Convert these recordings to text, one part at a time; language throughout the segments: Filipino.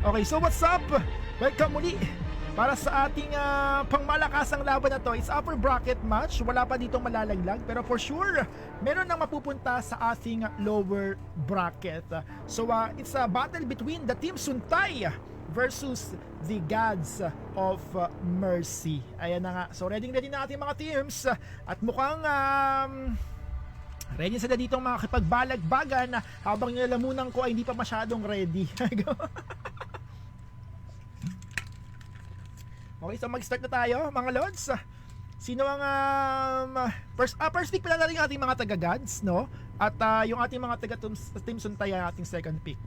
Okay, so what's up? Welcome muli para sa ating pangmalakasang laban na to. It's upper bracket match. Wala pa ditong malalaglag, pero for sure meron nang mapupunta sa ating lower bracket. So it's a battle between the Team Suntay versus the Gods of Mercy. Ayan na nga. So ready na ating mga teams at mukhang ready sila ditong makakipagbalagbagan habang nilalamunan ko ay hindi pa masyadong ready. Okay, so mag-start na tayo mga Lods. Sino ang first pick pala natin yung ating mga taga-Gods, no? At yung ating mga taga-Team Suntay ang ating second pick.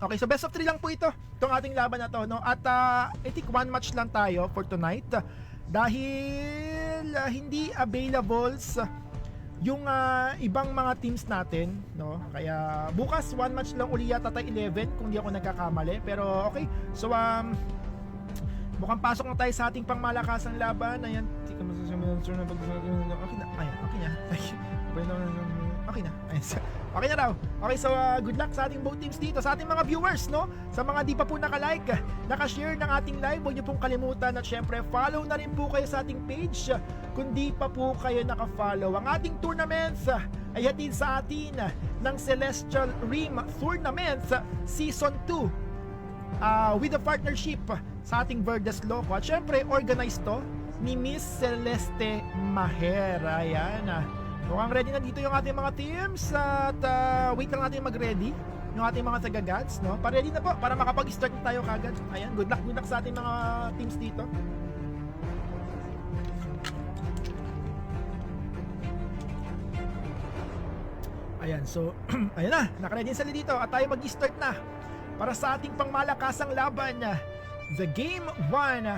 Okay, so best of 3 lang po itong ating laban na to, no? At I think one match lang tayo for tonight dahil hindi available yung ibang mga teams natin, no? Kaya bukas one match lang uli yata tayo 11 kung di ako nagkakamali. Pero okay, so mukhang pasok na tayo sa ating pangmalakasang laban. Ayan, okay na. Ayan, okay na. Okay na. Ayan, okay na raw. Okay, so good luck sa ating both teams dito, sa ating mga viewers, no? Sa mga di pa po nakalike, nakashare ng ating live, huwag niyo pong kalimutan at syempre follow na rin po kayo sa ating page kung di pa po kayo nakafollow. Ang ating tournaments ay hatid sa atin ng Celestial Rim Tournaments Season 2 with a partnership sa ating Verdes Loco. At syempre, organized to ni Miss Celeste Maher. Ayan. Mukhang ready na dito yung ating mga teams. At wait lang natin mag-ready yung ating mga taga-Gods, no? Pa-ready na po para makapag-start na tayo kagad. Ayan, good luck sa ating mga teams dito. Ayan, so ayan na, naka-ready sila dito at tayo mag-start na para sa ating pangmalakasang laban, the game 1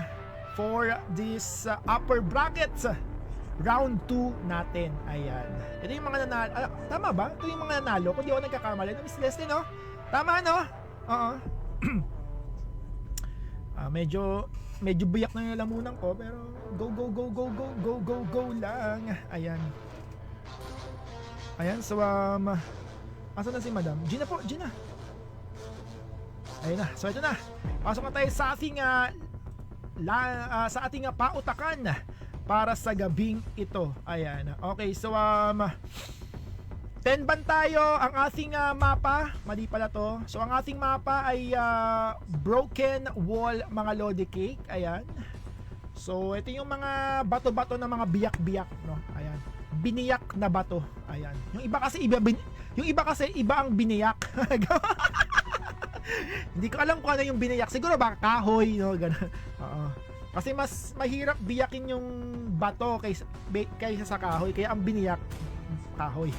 for this upper bracket round 2 natin. Ayan, ito yung mga nanalo. Tama ba? Ito yung mga nanalo kung di ako nagkakamali. Miss Leslie, no? Tama, no? Oo. Medyo biyak na yung lamunan ko, pero go lang. Ayan. Ayan, so asan na si Madam? Gina po, Gina. Ayun na, so ito na. Pasok na tayo sa ating pautakan para sa gabing ito. Ayan. Okay, so 10 ban tayo. Ang ating mapa, mali pala to. So ang ating mapa ay Broken Wall, mga Lodi Cake. Ayan. So ito yung mga bato-bato na mga biyak-biyak, no? Ayan. Biniyak na bato. Ayan. Yung iba kasi iba ang biniyak. Hindi ko alam kung ano yung biniyak. Siguro baka kahoy, no? Ganun. Oo. Kasi mas mahirap biyakin yung bato kaysa sa kahoy. Kaya ang biniyak, kahoy.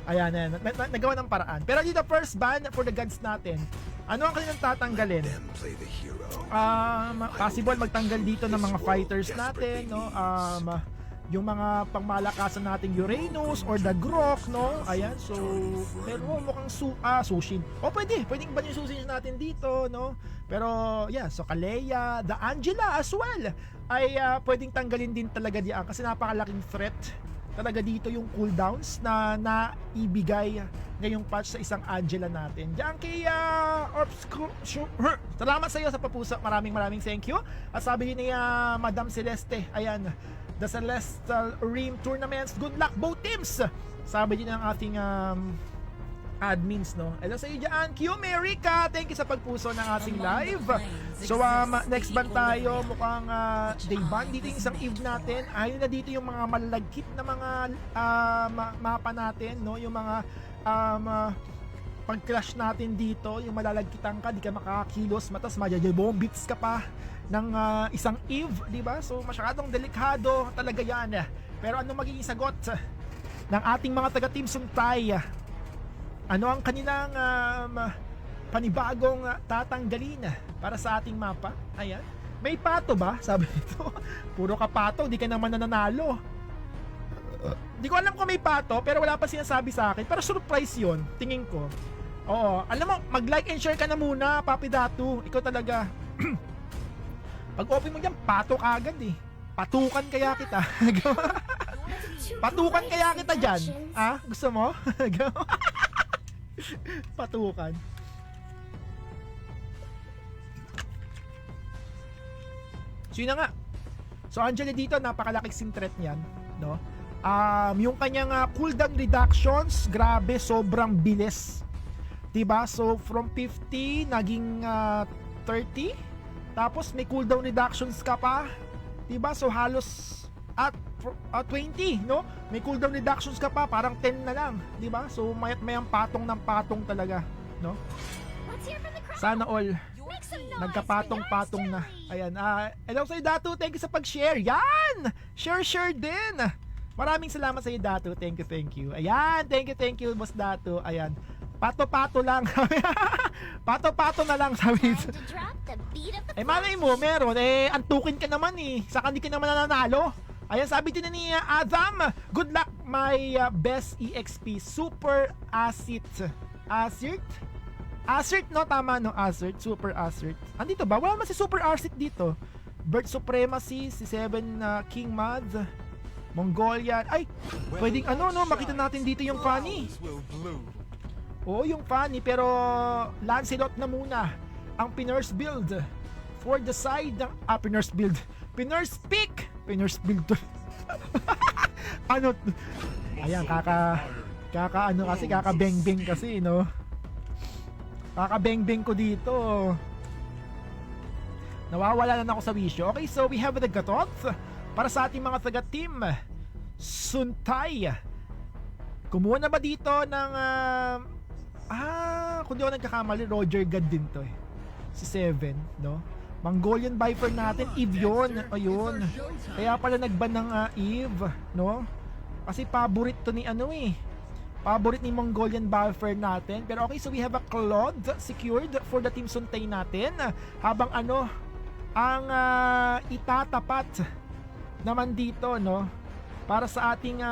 Ayan. Nagawa ng paraan. Pero dito, first ban for the Gods natin. Ano ang kanilang tatanggalin? Possible magtanggal dito ng mga fighters natin, no? Yung mga pangmalakasan nating Uranus or the Grok, no? Ayan, so pero mukhang Sushin. O pwedeng ba yung Sushin natin dito, no? Pero yeah, so Kalea, the Angela as well ay pwedeng tanggalin din talaga diyan kasi napakalaking threat talaga dito yung cooldowns na naibigay ngayong patch sa isang Angela natin. Diyan kay salamat sa iyo sa papuso. Maraming thank you. At sabi ni Madam Celeste, ayan, the Celestial Rim Tournaments, good luck both teams, sabi din ng ating admins, no? Hello sa iyo dyan, Q America, thank you sa pagpuso ng ating live. So next ban tayo, mukhang day ban dito yung isang eve natin. Ayun na dito yung mga malalagkit na mga mapa natin, no? Yung mga pag-crash natin dito, yung malalagkitan ka, di ka makakilos, matas majajabombits ka pa ng isang eve, di ba? So masyadong delikado talaga yan. Pero ano magiging sagot ng ating mga taga-Team Suntay? Ano ang kanilang panibagong tatanggalin para sa ating mapa? Ayan. May pato ba? Sabi nito. Puro ka pato, di ka naman nananalo. Di ko alam kung may pato, pero wala pa sinasabi sa akin. Pero surprise yon, tingin ko. Oo, alam mo, mag-like and share ka na muna, Papi Datu. Ikaw talaga. Pag open mo dyan, pato ka agad eh. Patukan kaya kita. Patukan kaya kita dyan. Ah, gusto mo? Patukan. So yun na nga. So Angela dito, napakalaking threat niyan, no? Yung kanyang cooldown reductions, grabe, sobrang bilis. 'Di ba? So from 50 naging 30. Tapos may cooldown reductions ka pa. 'Di ba? So halos at 20, no? May cooldown reductions ka pa, parang 10 na lang, 'di ba? So mayang patong ng patong talaga, no? Sana all nagkapatong-patong na. Ayan. Hello sa'yo, Datu. Thank you sa pag-share. Yan! Share din. Maraming salamat sa'yo, Datu. Thank you. Ayan. Thank you, Boss Datu. Ayan. Pato-pato lang. Pato-pato na lang, sabi. Malay mo, meron. Antukin ka naman eh. Saka hindi ka naman nananalo. Ayan, sabi din ni Adam, good luck, my best EXP. Super Assert, no? Tama, no? Assert. Super Assert. Andito ba? Wala man si Super Assert dito. Bird Supremacy, si Seven King Mads, Mongolian. Ay, pwedeng no? Makita natin dito yung funny. Oo, yung funny. Pero Lancelot na muna ang Pinners build. For the side ng... Pinners build. Pinners pick! Pinners build to. Ayan, kaka-beng-beng kasi, no? Kaka-beng-beng ko dito. Nawawala na ako sa wisyo. Okay, so we have the Gatot para sa ating mga taga-team Suntay. Kumuha na ba dito ng kung di ako nagkakamali, Roger God din to eh. Si Seven, no? Mongolian Viper natin, Eve yun. Ayun. Kaya pala nagban ng Eve, no? Kasi paborito ni paborito ni Mongolian Viper natin. Pero okay, so we have a Claude secured for the team Suntay natin. Habang ang itatapat naman dito, no? Para sa ating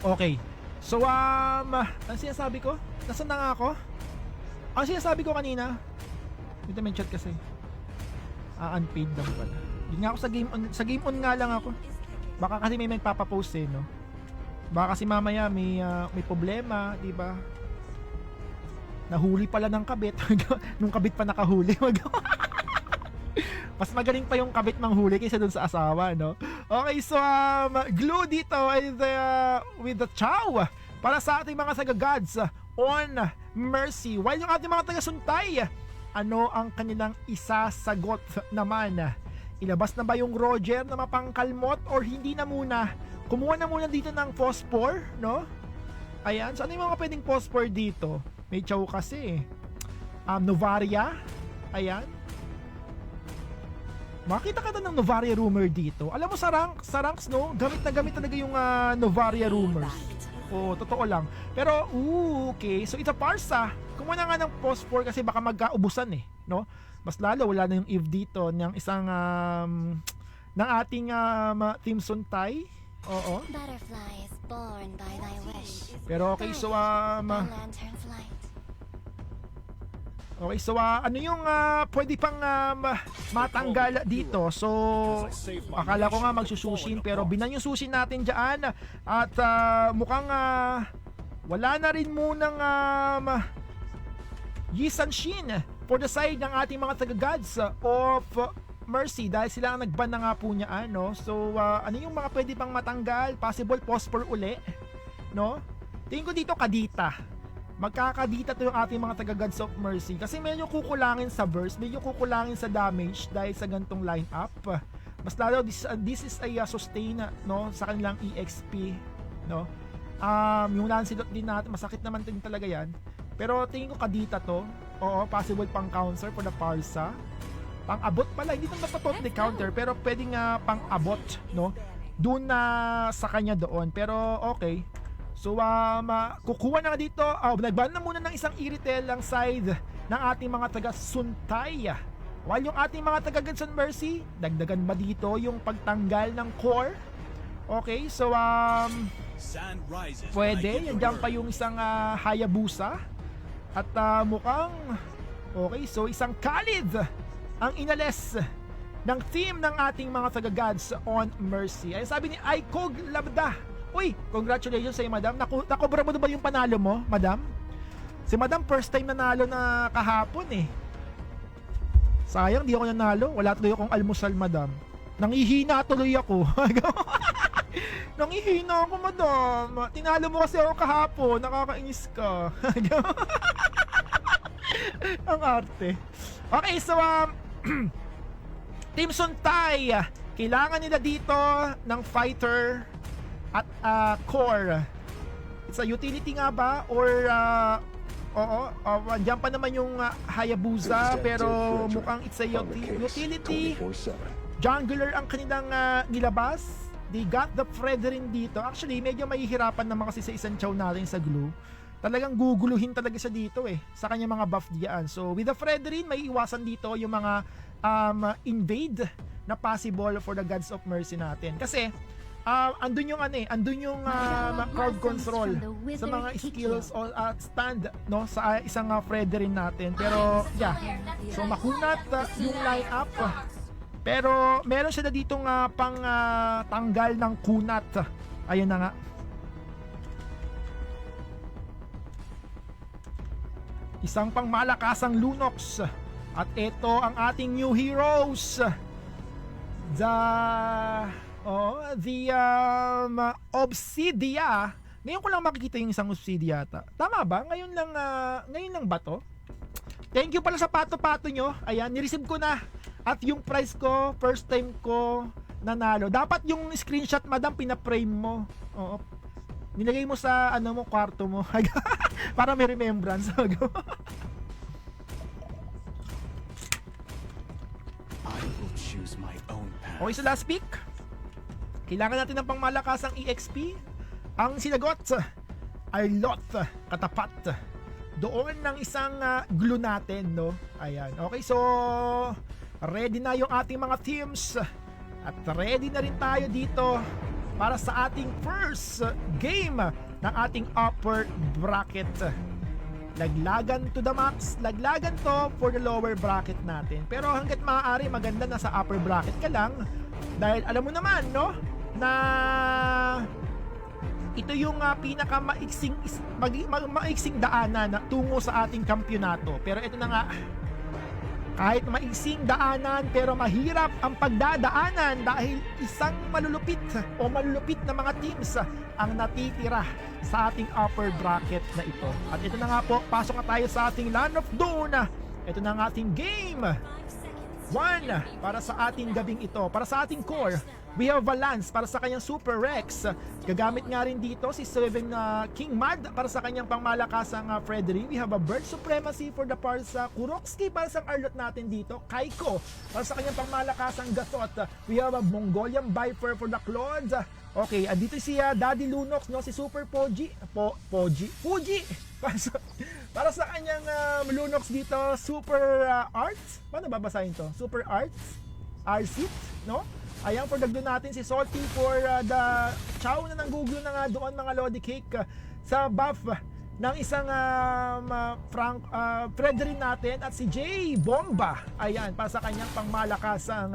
okay. So, ano sinasabi ko? Nasaan na nga ako? Ang sinasabi ko kanina, dito may chat kasi. Unpaid lang pala. Yun nga ako sa game on nga lang ako. Baka kasi may magpapapost no? Baka kasi mamaya may problema, di ba? Nahuli pala ng kabit. Nung kabit pa nakahuli. Mas magaling pa yung kabit manghuli kaysa dun sa asawa, no? Okay, so glue dito with the chow para sa ating mga taga-gods on Mercy. While yung ating mga taga-Suntay, ano ang kanilang isasagot naman? Ilabas na ba yung Roger na mapangkalmot or hindi na muna? Kumuha na muna dito ng phosphor, no? Ayan, so ano yung mga pwedeng phosphor dito? May chow kasi. Novaria. Ayan. Makita ka ng Novaria rumor dito. Alam mo sa ranks, no? Gamit na gamit talaga yung Novaria rumors. Oo, totoo lang. Pero, okay. So, it's a parsa. Kumuha na nga ng phosphor kasi baka magkaubusan no? Mas lalo, wala na yung Eve dito ng isang ng ating Team Suntay. Oo. Pero okay, so okay, so ano yung pwede pang matanggal dito? So, akala ko nga magsusushin pero binan yung sushi natin dyan at mukhang wala na rin munang Yisan Shin for the side ng ating mga taga-gods of Mercy dahil sila ang nagban na nga po niya, no? So, ano yung mga pwede pang matanggal? Possible phosphor uli, no? Tingin ko dito kadita. Magkakadita to yung ating mga taga-Gods of Mercy kasi medyo kukulangin sa burst, medyo kukulangin sa damage dahil sa gantong lineup. Mas lalo this is a sustain, no, sa kanilang EXP, no. Yung Lancelot din natin, masakit naman din talaga yan. Pero tingin ko kadita to. Oo, possible pang counter for the Parsa. Pang abot pala, hindi naman totally counter pero pwedeng pang abot, no. Doon na sa kanya doon. Pero okay. So, kukuha na nga dito. Nagban na muna ng isang Iritel ang side ng ating mga taga-Suntay. While yung ating mga taga-Gods of Mercy, dagdagan ba dito yung pagtanggal ng core? Okay, so, Pwede, yan pa yung isang Hayabusa. At mukhang okay, so isang Khalid ang inalis ng team ng ating mga taga-Gods on Mercy. Ay sabi ni Aikog Labda, uy, congratulations sa iyo, madam. Nakobra mo ba yung panalo mo, madam? Si madam first time nanalo na kahapon eh. Sayang di ako nanalo. Wala tuloy akong almusal, madam. Nangihina tuloy ako. Nangihina ako, madam. Tinalo mo kasi ako kahapon. Nakakainis ka. Ang arte. Okay, so Team Suntay, kailangan nila dito ng fighter at core. It's a utility nga ba? Or oo, dyan pa naman yung Hayabusa, pero mukhang it's a utility. Jungler ang kanilang nilabas. They got the Fredrin dito. Actually, medyo mahihirapan naman kasi sa isang chow natin sa glue. Talagang guguluhin talaga siya dito eh, sa kanyang mga buff diyan. So with the Fredrin, may iwasan dito yung mga invade na possible for the Gods of Mercy natin. Kasi andun yung andun yung crowd control sa mga skills o stand no sa isang Fredrin natin. Pero yeah, so makunat yung line up. Pero meron siya na ditong pang tanggal ng kunat. Ayun na nga. Isang pang malakasang Lunox. At ito ang ating new heroes. The Obsidia. Ngayon ko lang makikita yung isang Obsidia ata. Tama ba? Ngayon lang ba to? Thank you pala sa pato-pato nyo. Ayan, nireceive ko na. At yung price ko, first time ko nanalo. Dapat yung screenshot, madam, pina-frame mo. Oo. Nilagay mo sa kwarto mo. Para may remembrance. Okay, so last pick. Kailangan natin ng pangmalakasang EXP. Ang sinagot ay lot katapat doon ng isang glue natin, no? Ayan. Okay, so ready na yung ating mga teams at ready na rin tayo dito para sa ating first game ng ating upper bracket. Laglagan to the max, laglagan to for the lower bracket natin. Pero hanggat maaari, maganda na sa upper bracket ka lang dahil alam mo naman, no, na ito yung maiksing daanan na tungo sa ating kampyonato. Pero ito na nga, kahit maiksing daanan pero mahirap ang pagdadaanan dahil isang malulupit na mga teams ang natitira sa ating upper bracket na ito. At ito na nga po, pasok na tayo sa ating Land of Dawn. Ito na ang ating game 1 para sa ating gabing ito. Para sa ating core, we have Valance para sa kanyang Super Rex. Gagamit nga rin dito si Seven King Mad para sa kanyang pangmalakasang Frederick. We have a Bird Supremacy for the para sa Kuroksky para sa Arlot natin dito. Kaiko para sa kanyang pangmalakasang Gatot. We have a Mongolian Viper for the Clods. Okay, dito si Daddy Lunox, no, si Super Fuji para sa kanyang Lunox dito, Super Arts. Paano babasahin to? Super Arts? Arsit, no? Ayan, for dagdo natin si Salty for the chow na nanggugulo na nga doon mga Lodi Cake sa buff ng isang Fredrin natin at si Jay Bomba. Ayan, para sa kanyang pangmalakasang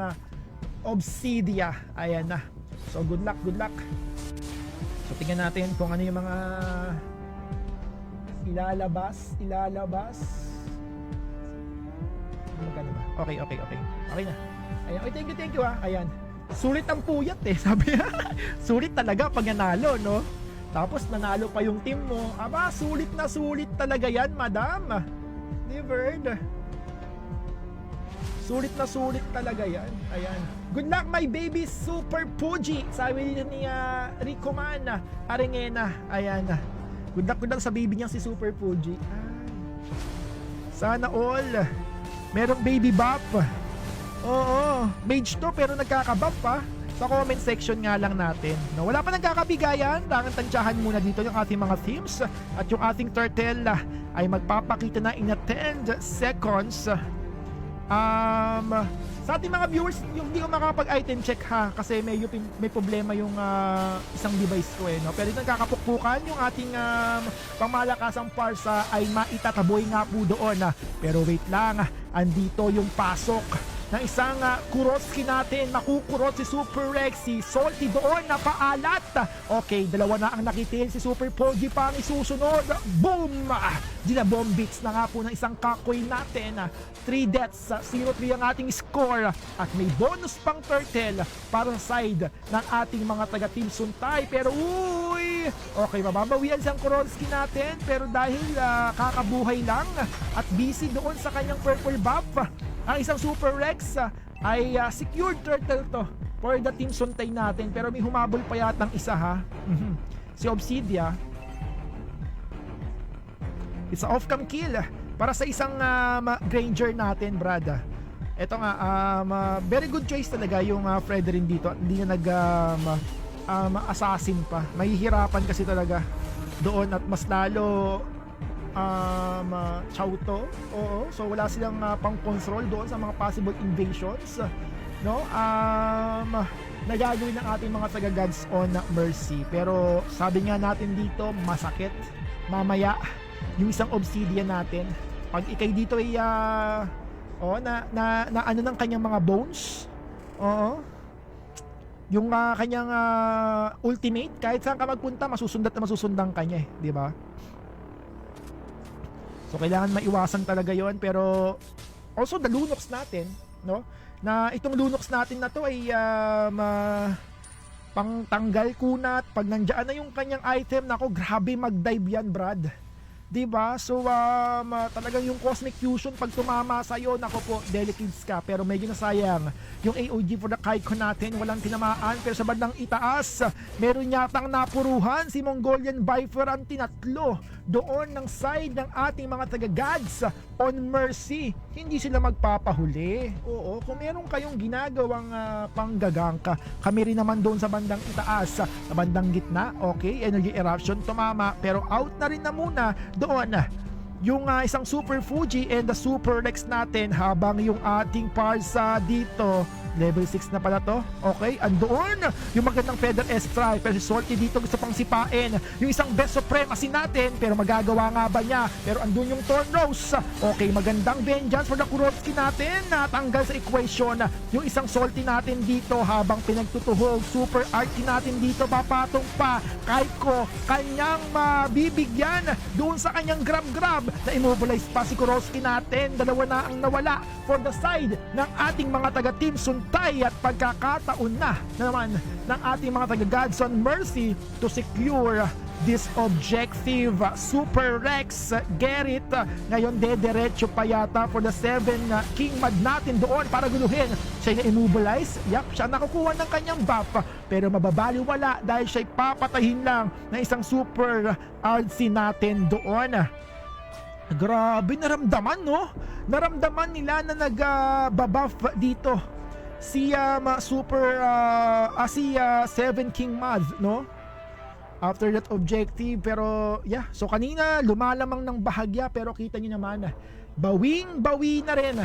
Obsidia. Ayan na. So good luck, good luck. So tingnan natin kung ano yung mga ilalabas. Magkano ba? Okay. Okay na. Ayan, thank you Ayan. Sulit ang puyat eh, sabi niya. Sulit talaga pag nanalo, no? Tapos nanalo pa yung team mo. Aba, sulit na sulit talaga yan, madam. Delivered. Sulit na sulit talaga yan. Ayan. Good luck, my baby Super Fuji. Sabi ni Rico Man Arengena. Ayan. Good luck sa baby niyang si Super Fuji. Sana all merong baby buff. Oo, mage to pero nagkakabuff pa. Sa comment section nga lang natin. No, wala pa nagkakabigayan. Tangang tansyahan muna dito yung ating mga themes. At yung ating turtle ay magpapakita na in 10 seconds Sa ating mga viewers, yung hindi ko makapag-item check ha, kasi may problema yung isang device ko no. Pero ito nagkakapukpukan yung ating pangmalakasang parsa ay maitataboy nga po doon. Pero wait lang, andito yung pasok ng isang Kurotsky natin. Makukurot si Super Rex, si Salty doon na paalat. Okay, dalawa na ang nakitil. Si Super Pogi pa ang isusunod. Boom! Ginabomb beats na nga po ng isang kakoy natin. 3 deaths, 0-3 ang ating score. At may bonus pang turtle para sa side ng ating mga taga-team Suntay. Pero uy! Okay, mababawian siyang Kurotsky natin. Pero dahil kakabuhay lang at busy doon sa kanyang purple buff, ang isang Super Rex ay secured turtle to for the team Suntay natin. Pero may humabol pa yatang isa ha. Si Obsidia. It's a off-cam kill para sa isang Granger natin, brad. Ito nga, very good choice talaga yung Fredrin dito. Hindi na assassin pa. Mahihirapan kasi talaga doon at mas lalo Chauto. Oo, so wala silang pang-control doon sa mga possible invasions, no? Nagagawin ng ating mga taga-Gods on Mercy. Pero sabi nga natin dito, masakit mamaya yung isang Obsidian natin. Pag ikay dito ay na ano ng kanyang mga bones. Oo. Yung kanyang ultimate, kahit saan ka magpunta, masusundat na masusundan kanya, di ba? So kailangan maiwasan talaga yon. Pero also the Lunox natin, no? Na itong Lunox natin na to ay pangtanggal kunat. Pag nandiyan na yung kanyang item, nako, grabe mag-dive yan, brad. Diba? So talagang yung Cosmic Fusion pag tumama sa'yo, nako po, delicates ka. Pero medyo nasayang yung AOG for the Kaiko natin, walang tinamaan. Pero sa bandang itaas, meron yatang napuruhan si Mongolian Viper ang tinatlo doon ng side ng ating mga taga-Gods on Mercy. Hindi sila magpapahuli. Oo, kung meron kayong ginagawang panggagangka, kami rin naman doon sa bandang itaas, sa bandang gitna. Okay, Energy Eruption tumama, pero out na rin na muna doon yung isang Super Fuji and the Super Rex natin, habang yung ating parsa dito level 6 na pala to. Okay, andoon yung magandang Feather S-Strike. Pero si Salty dito gusto pang sipain yung isang Best Supremacy natin, pero magagawa nga ba niya? Pero andun yung Tornos. Okay, magandang vengeance for the Kurotsky natin. Natanggal sa equation yung isang Salty natin dito habang pinagtutuhog. Super Arty natin dito, papatong pa. Kaiko, kanyang mabibigyan doon sa kanyang grab-grab na immobilize pa si Kurotsky natin. Dalawa na ang nawala for the side ng ating mga taga-team Suntay, at pagkakataon na naman ng ating mga taga-Gods on Mercy to secure this objective. Super Rex, Gerrit, ngayon dediretso pa yata for the 7 King Mad natin doon para guluhin. Siya na-immobilize, siya nakukuha ng kanyang buff, pero mababaliwala dahil siya'y papatahin lang ng isang Super RC natin doon. Grabe, naramdaman, no? Naramdaman nila na nag-buff dito si si 7 King Mad, no? After that objective. Pero yeah, so kanina lumalamang ng bahagya, pero kita niyo naman, bawing-bawi na rin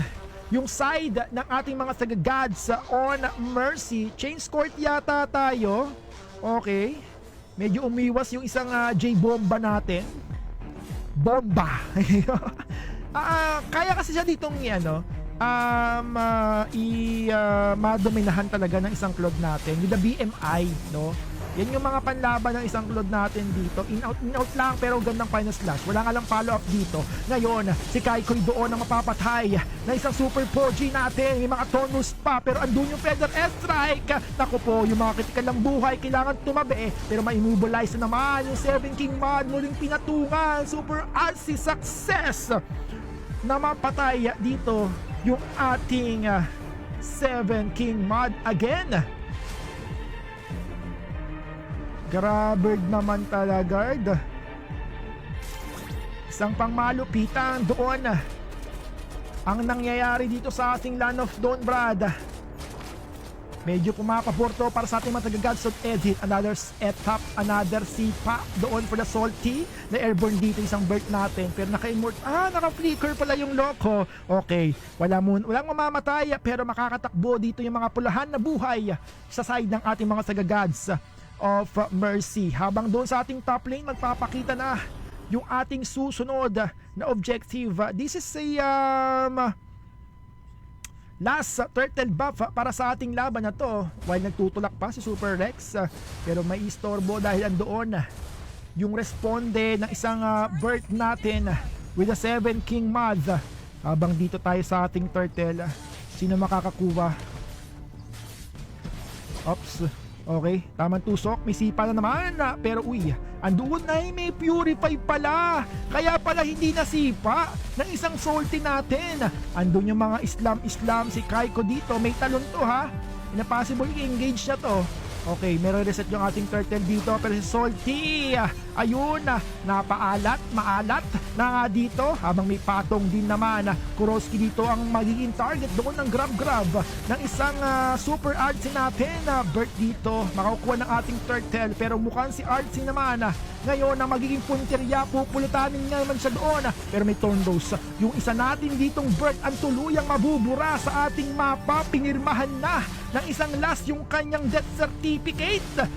yung side ng ating mga taga-Gods on Mercy. Change court yata tayo. Okay, medyo umiwas yung isang J-bomba natin. Bomba. Kaya kasi siya ditong madominahan talaga ng isang Claude natin with the BMI, no? Yan yung mga panlaban ng isang Claude natin dito. In out lang, pero gandang final slash. Wala nga lang follow up dito. Ngayon, si Kaikoy doon ang mapapatay na isang Super Pogi natin. May mga tonus pa, pero andun yung Feather S-Strike. Naku po, yung mga kritikal ng buhay kailangan tumabi, pero ma-immobilize na naman yung 7 King Mad. Muling pinatungan, Super RC success na mapatay dito yung ating 7 King Mad again. Grabe naman talaga. Isang pangmalupitan doon ang nangyayari dito sa ating Land of Dawn, brad. Medyo pumapabor to para sa ating mga taga-Godson Edit. Another etap, another sipa doon for the salty. Na airborne dito isang bird natin. Pero naka-flicker pala yung loko. Okay, walang mamamatay pero makakatakbo dito yung mga pulahan na buhay sa side ng ating mga taga-Gods of Mercy. Habang doon sa ating top lane, magpapakita na yung ating susunod na objective. This is a last turtle buff para sa ating laban na to, while nagtutulak pa si Super Rex, pero may istorbo dahil andoon yung responde ng isang bird natin with a 7 king mod. Habang dito tayo sa ating turtle, sino makakakuha? Ops, okay, tamang tusok, may sipa na naman, pero andoon na may purify pala, kaya pala hindi nasipa ng isang salty natin. Andun yung mga Islam, si Kaiko dito, may talon to ha, possible i-engage na to. Okay, meron reset yung ating turtle dito, pero si Salty, ayun, maalat na nga dito, habang may patong din naman. Kuroski dito ang magiging target doon ng grab ng isang super artsy natin. Bird dito, makakuha ng ating turtle, pero mukhang si artsy naman ngayon na magiging punteriya, pupulutanin nga naman siya doon, pero may Torndos. Yung isa natin ditong bird ang tuluyang mabubura sa ating mapa. Pinirmahan na ng isang last yung kanyang death certificate.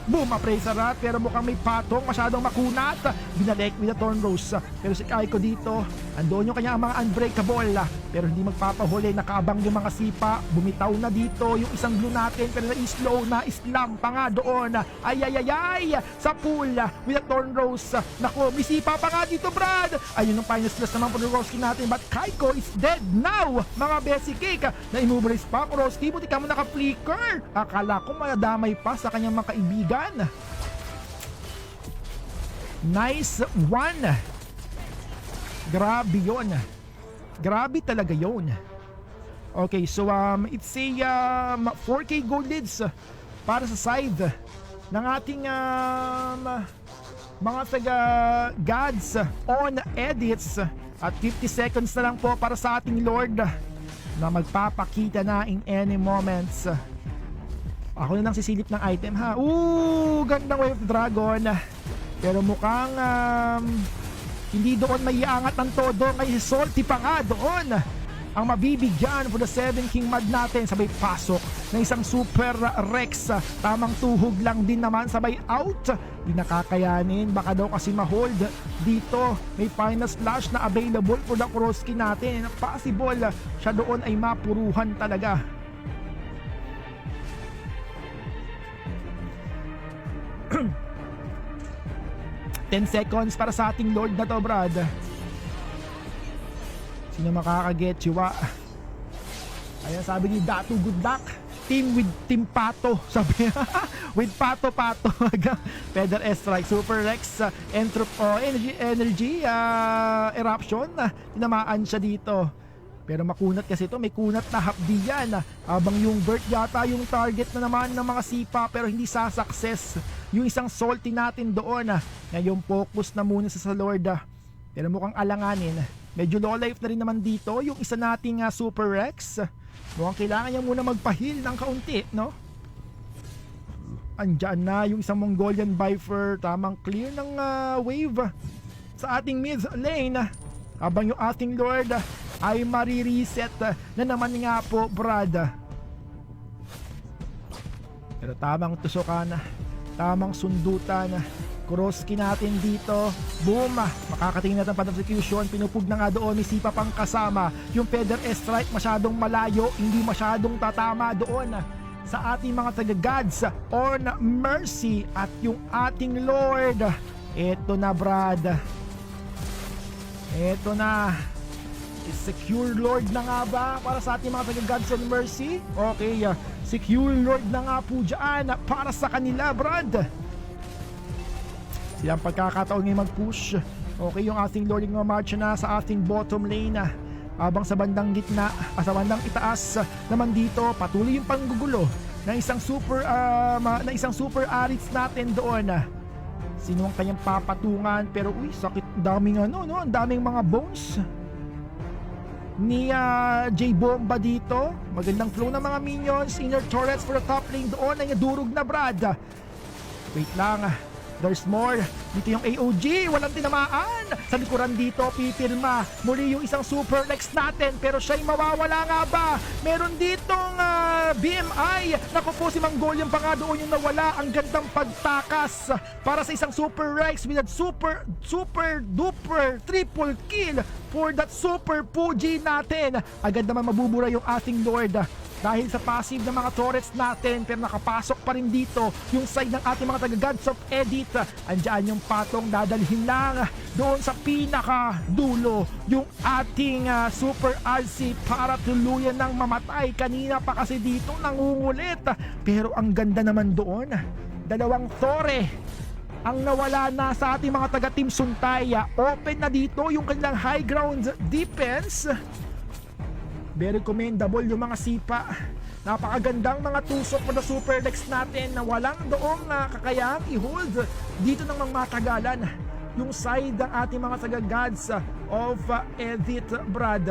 Boom, appraise rat, pero mukhang may patong, masyadong makunat. Binalik with the Torndos, pero si Kaiko dito, andoon yung kanyang mga unbreakable, pero hindi magpapahuli. Nakaabang yung mga sipa, bumitaw na dito yung isang blue natin, pero na-slow na Islam pa nga doon. Ay, sa pool with the Torndos. Nako, may sipa pa nga dito, Brad. Ayun yung final slash naman for the Roski natin, but Kaiko is dead now, mga besi cake. Na-immobilize pa, Roski, buti ka mo naka-flicker. Akala ko madamay pa sa kanyang mga kaibigan. Nice one. Grabe yun. Grabe talaga yun. Okay, so it's a 4K gold leads para sa side ng ating mga taga Gods on edits, at 50 seconds na lang po para sa ating Lord na magpapakita na in any moments. Ako na lang sisilip ng item ha. Gandang Wave Dragon, pero mukhang hindi doon may iangat ng todo. Kay Salty pa nga doon ang mabibigyan for the 7 King Mod natin. Sabay pasok ng isang Super Rex, tamang tuhog lang din naman, sabay out. Di nakakayanin, baka daw kasi ma-hold dito. May final slash na available for the Kuroski natin. Possible siya doon ay mapuruhan talaga. 10 seconds para sa ating Lord na to, Brad. Sino makakaget? Chiwa. Ayan, sabi ni Datu, good luck. Team with Team Pato. Sabi with Pato. Feather S-Strike, Super Rex, Energy Eruption. Tinamaan siya dito. Pero makunat kasi ito, may kunat na hapdi yan. Habang yung bird yata yung target na naman ng mga sipa, pero hindi sa success yung isang salty natin doon. Ngayon focus na muna sa Lord. Pero mukhang alanganin. Medyo low life na rin naman dito yung isa nating Super Rex. Mukhang kailangan niya muna magpa-heal ng kaunti, no? Andyan na yung isang Mongolian Viper. Tamang clear ng wave sa ating mid lane. Habang yung ating Lord ay marireset na naman nga po, Brad. Pero tamang tusukan, tamang sundutan. Kuroski natin dito. Boom! Makakatingin natin pa ng execution. Pinupug na nga doon. May sipa pang kasama. Yung Feather S-Strike masyadong malayo. Hindi masyadong tatama doon sa ating mga taga-Gods on Mercy. At yung ating Lord, eto na, Brad. Eto na. Secure Lord na nga ba para sa ating mga taga-Gods on Mercy? Okay, Secure Lord na nga po dyan para sa kanila, Brad. Silang pagkakataon ngayon mag-push. Okay, yung ating Lord yung march na sa ating bottom lane. Habang sa bandang gitna, sa bandang itaas naman dito, patuloy yung panggugulo ng isang super arits natin doon. Sino ang kanyang papatungan? Pero sakit, daming ang daming mga bones. ni J Bomba dito. Magandang flow ng mga minions. Inner turrets for the top lane doon ay nadurog na, Brad. Wait lang, there's more. Dito yung AOG, walang tinamaan. Sa likuran dito, pipirma muli yung isang Super Lex natin, pero siya'y mawawala nga ba? Meron ditong BMI. Naku po, si Mongolian pa nga doon yung nawala. Ang gandang pagtakas para sa isang Super Lex with that super duper triple kill for that Super Fuji natin. Agad naman mabubura yung ating Lord dahil sa passive ng mga turrets natin, pero nakapasok pa rin dito yung side ng ating mga taga-Gods of Edith. Andyan yung patong, dadalhin lang doon sa pinaka dulo yung ating Super RC para tuluyan ng mamatay. Kanina pa kasi dito nangungulit, pero ang ganda naman doon, dalawang tore ang nawala na sa ating mga taga-Team Suntaya. Open na dito yung kanilang high ground defense. Very commendable yung mga sipa. Napakagandang mga tusok for the Super Lex natin na walang doong kakayahang i-hold dito ng mga matagalan yung side ng ating mga taga-Gods of Edith, Brad.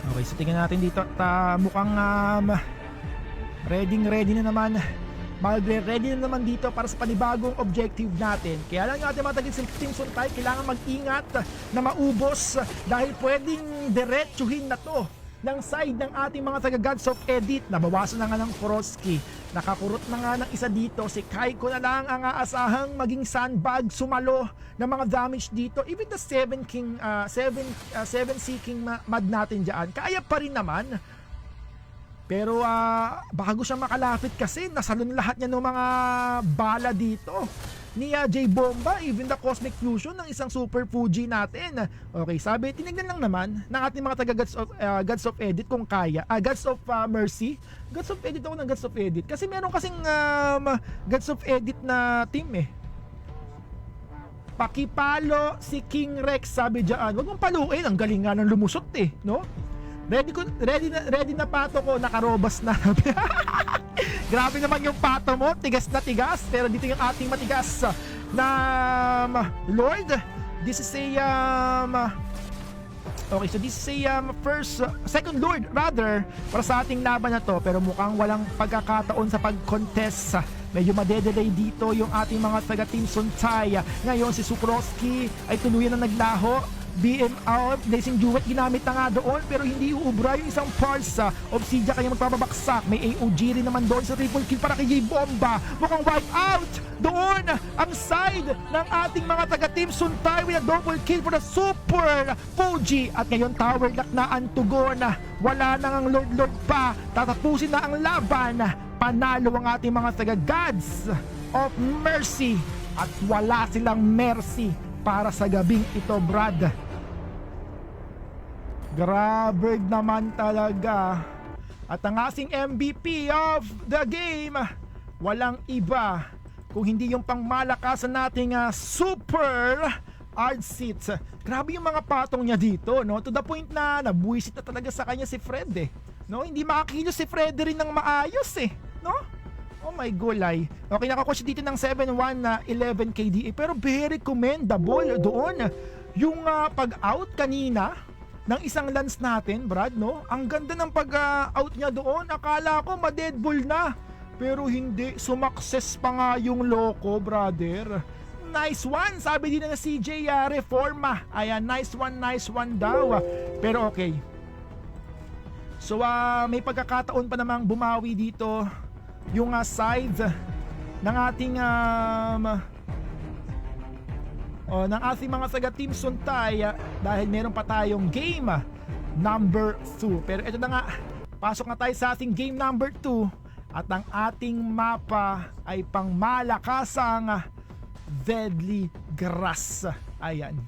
Okay, so tingnan natin dito at mukhang ready na naman. Magre-ready na naman dito para sa panibagong objective natin. Kaya lang yung ating mga Team Suntay, kailangan mag-ingat na maubos dahil pwedeng diretsuhin na to ng side ng ating mga taga-Gods of Edith. Nabawasan na nga ng Foroski. Nakakurot na nga ng isa dito. Si Kaiko na lang ang aasahang maging sandbag, sumalo ng mga damage dito. Even the 7 Seeking Mad natin dyan, kaya pa rin naman. Pero bago siya makalapit kasi nasalon lahat niya ng mga bala dito ni J Bomba, even the Cosmic Fusion ng isang Super Fuji natin. Okay, sabi, tinignan lang naman ng ating mga Gods of Edith kung kaya. Gods of Mercy. Gods of Edith ako ng Gods of Edith kasi meron kasing Gods of Edith na team eh. Pakipalo si King Rex, sabi dyan. Huwag mong paluin, ang galing nga ng lumusot eh, no? Ready na pato ko, nakarobas na. Grabe naman yung pato mo, tigas na tigas. Pero dito yung ating matigas na Lord. This is a okay, so this is a second Lord rather para sa ating laban na to. Pero mukhang walang pagkakataon sa pag-contest. Medyo madedelay dito yung ating mga taga-Team Suntay. Ngayon si Sukroski ay tuluyan na naglaho. BM out, Blazing Duet ginamit na nga doon pero hindi uubra yung isang parts. Obsidia kaya magpapabaksak. May AOG rin naman doon sa triple kill para kay J Bomba. Mukhang wipe out doon ang side ng ating mga taga-Team Suntay with a double kill for the Super Fuji. At ngayon tower lock na ang tugon. Wala nang ang Lord pa. Tatapusin na ang laban. Panalo ang ating mga taga-Gods of Mercy at wala silang mercy para sa gabing ito, Brad. Grabe naman talaga. At ang ating MVP of the game, walang iba kung hindi yung pangmalakasan nating Super Ardseeds. Grabe yung mga patong niya dito, no? To the point na nabuwisit na talaga sa kanya si Fred eh. No? Hindi makakilos si Fred rin ng maayos eh, no? Oh my gulay. Okay, nakakuha siya dito ng 7-1 na 11 KDA. Pero very commendable doon. Yung pag-out kanina ng isang lance natin, Brad, no? Ang ganda ng pag-out niya doon. Akala ko ma-deadball na. Pero hindi. Sumakses pa nga yung loko, brother. Nice one. Sabi din na CJ Reforma. Ayan, nice one daw. Pero okay. So, may pagkakataon pa namang bumawi dito yung side ng ating ng ating mga taga-Team Suntay dahil meron pa tayong game number 2. Pero ito na nga, pasok na tayo sa ating game number 2 at ang ating mapa ay pang malakasang Deadly Grass. Ayan.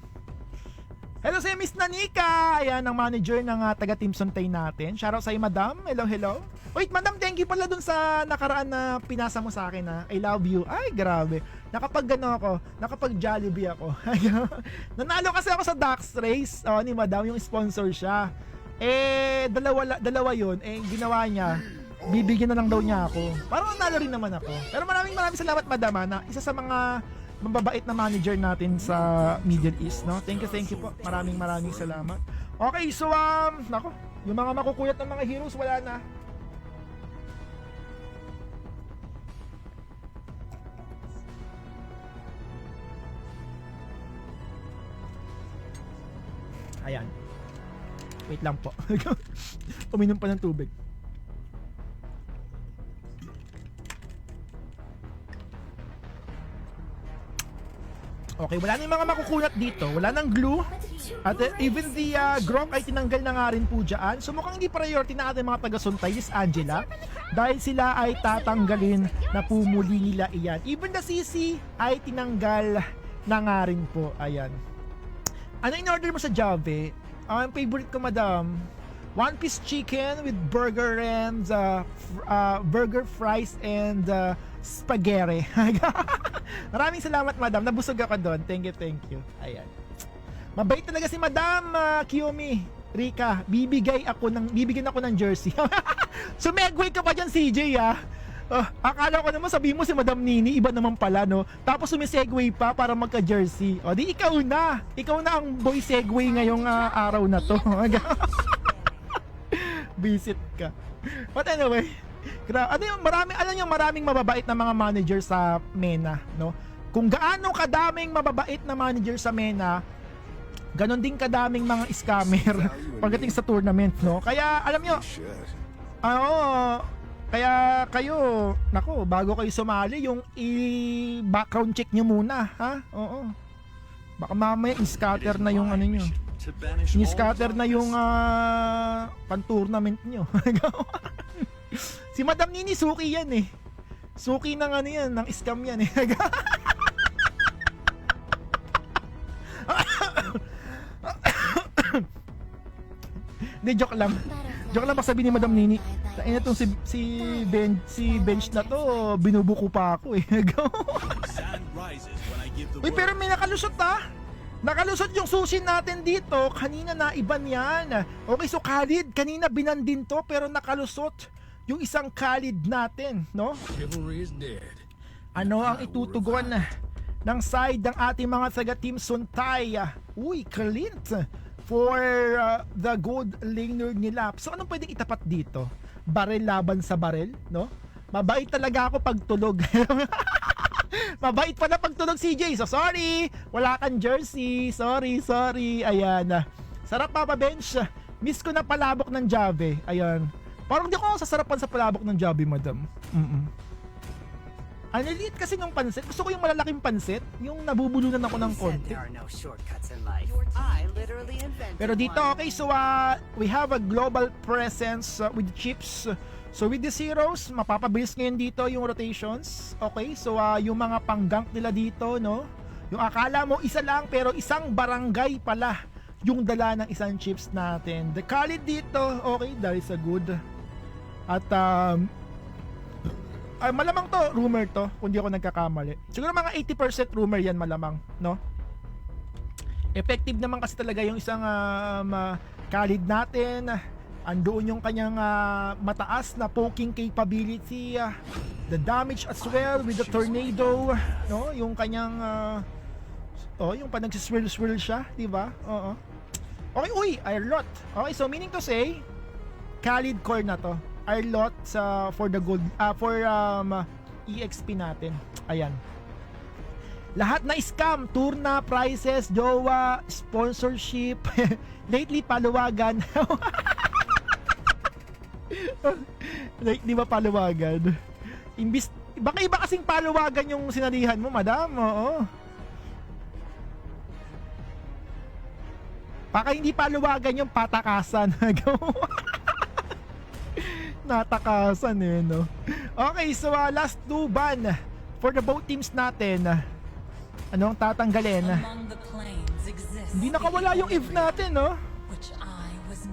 Hello sa Miss Nanika. Ayan ang manager ng taga-Team Suntay natin. Shoutout sa iyo, Madam. Hello. Wait, Madam, thank you pala dun sa nakaraan na pinasa mo sa akin na I love you. Ay, grabe. Nakapag Jollibee ako. Nanalo kasi ako sa Dax Race ni Madam, yung sponsor siya. Dalawa yun. Ginawa niya, bibigyan na lang daw niya ako. Parang nanalo rin naman ako. Pero maraming salamat, Madam, na isa sa mga mababait na manager natin sa Middle East, no? Thank you po. Maraming salamat. Okay, so nako, yung mga makukuyat ng mga heroes wala na. Ayan. Wait lang po. Uminom pa ng tubig. Okay, wala na yung mga makukunat dito. Wala nang glue. At even the Gronk ay tinanggal na nga rin po dyan. So mukhang hindi priority na ating mga taga-suntay, Miss Angela. Dahil sila ay tatanggalin na pumuli nila iyan. Even the CC ay tinanggal na nga rin po. Ayan. Ano in-order mo sa Jave? Ang favorite ko, Madam, one piece chicken with burger and burger, fries, and spaghetti. Maraming salamat, Madam. Nabusog ako doon. Thank you. Ayan. Mabait talaga si Madam Kiyomi. Rika, bibigyan ako ng jersey. Sumegway ka pa dyan, CJ, akala ko naman sabihin mo si Madam Nini, iba naman pala, no? Tapos sumisegway pa para magka-jersey. O di ikaw na ang boy segway ngayong araw na to. Visit ka. But anyway, maraming mababait na mga manager sa MENA, no? Kung gaano kadaming mababait na manager sa MENA, ganon din kadaming mga scammer pagdating sa tournament, no? Kaya alam nyo, kaya kayo, nako, bago kayo sumali, yung i-background check nyo muna, ha? Oo. Baka mamaya i-scatter na yung ano nyo. I-scatter na yung pan-tournament nyo. Si Madam Nini, suki yan eh. Suki ng ano yan, ng scam yan eh. Hindi, joke lang. Joke lang, baka sabihin ni Madam Nini, tain na itong si Bench na to, binubuko pa ako eh. Uy, pero may nakalusot Nakalusot yung sushi natin dito. Kanina na iban yan. Okay, so Khalid, kanina binan din to, pero nakalusot yung isang Khalid natin, no? Ano ang itutugon ng side ng ating mga taga-team Suntay? Uy, Clint for the gold laner nila. So anong pwedeng itapat dito? Barel laban sa barel, no? Mabait talaga ako pag tulog. Mabait pa na pagtulog, CJ. So sorry, wala kang jersey. Sorry. Ayan. Sarap, Papa Bench. Miss ko na palabok ng Jave. Ayan. Parang di ko sasarapan sa palabok ng Jave, Madam. Ang liit kasi ng pansit. Gusto ko yung malalaking pansit. Yung nabubulunan ako ng konti. Pero dito, okay, so we have a global presence with chips. So with the zeros, mapapabilis ngayon dito yung rotations. Okay, so yung mga panggank nila dito, no? Yung akala mo isa lang, pero isang barangay pala yung dala ng isang chips natin. The Khalid dito, okay, that is a good. At malamang to, rumor to, kung di ako nagkakamali. Siguro mga 80% rumor yan malamang, no? Effective naman kasi talaga yung isang Khalid natin. Andoon yung kanyang mataas na poking capability, the damage as well with the tornado, no? Yung kanyang yung panag-swirl siya, di ba? Oo. Okay, uy, Arlot. Okay, so meaning to say, Khalid core na to. Arlot for the gold for EXP natin. Ayan. Lahat na scam, turna, prices, jowa, sponsorship, lately paluwagan. Like, di ba paluwagan? Baka iba kasing paluwagan yung sinalihan mo, Madam. Oo. Baka hindi paluwagan yung patakasan. Natakasan eh, no? Okay, so last two ban for the both teams natin. Ano ang tatanggalin? Hindi nakawala yung if natin, no?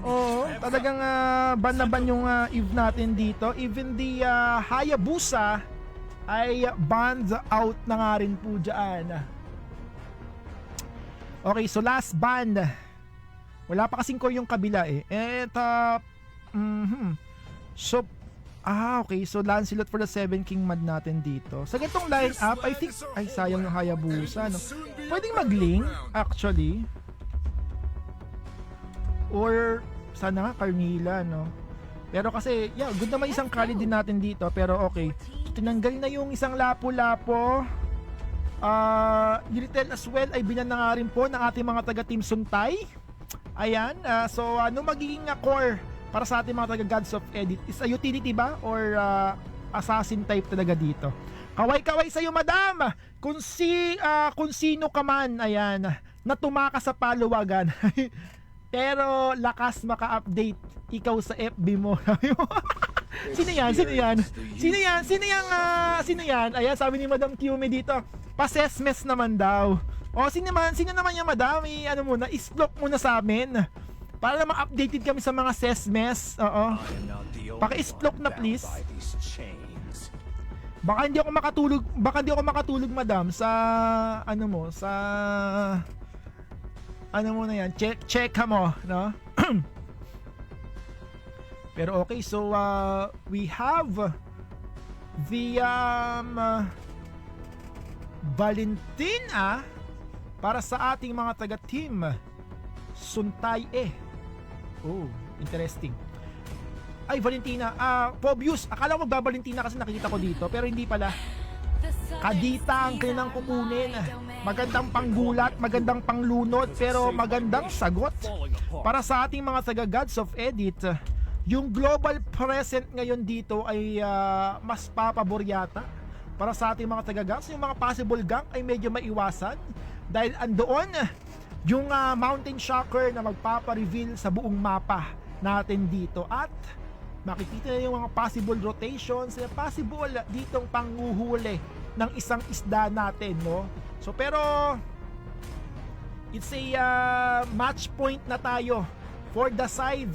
Oo, talagang ban na ban yung if natin dito. Even the Hayabusa ay banned out na nga rin po dyan. Okay, so last ban. Wala pa kasing core yung kabila eh. So Okay. So, Lancelot for the 7 King Mad natin dito. Sa ganitong line-up, I think, ay, sayang yung Hayabusa, no? Pwedeng mag-link, actually. Or, sana nga, Carnila, no? Pero kasi, yeah, good naman isang Kali din natin dito. Pero, okay. So, tinanggal na yung isang Lapu-Lapu. Yuritel as well ay binan na nga rin po ng ating mga taga-team Suntay. Ayan. So, ano magiging core para sa ating mga taga-Gods of Edit? Is a utility ba? Or assassin type talaga dito? Kaway-kaway sa'yo, madam! Kung sino ka man, ayan, na tumakas sa paluwagan. Pero lakas maka-update ikaw sa FB mo. Sino yan? Ayan, sabi ni Madam Kiume dito, pa-sesmes naman daw. O, sino naman yan, madam? I-stroke muna sa amin. Para naman updated kami sa mga sesmes. Oo. Paki-stroke na please. Baka hindi ako makatulog, madam, sa mo na yan. Check mo, no? Pero okay, so we have the Valentina para sa ating mga taga-team Suntay Oh, interesting. Ay, Valentina, Pobius, akala ko magbabalentina kasi nakikita ko dito, pero hindi pala. Kadita ang kanilang kukunin. Magandang panggulat, magandang panglunod, pero magandang sagot para sa ating mga taga-Gods of Edit. Yung global present ngayon dito ay mas papabor yata para sa ating mga taga-Gods. Yung mga possible gank ay medyo maiwasan dahil andoon yung Mountain Shocker na magpapa-reveal sa buong mapa natin dito, at makikita na yung mga possible rotations, possible ditong panguhuli ng isang isda natin, no? So pero it's a match point na tayo for the side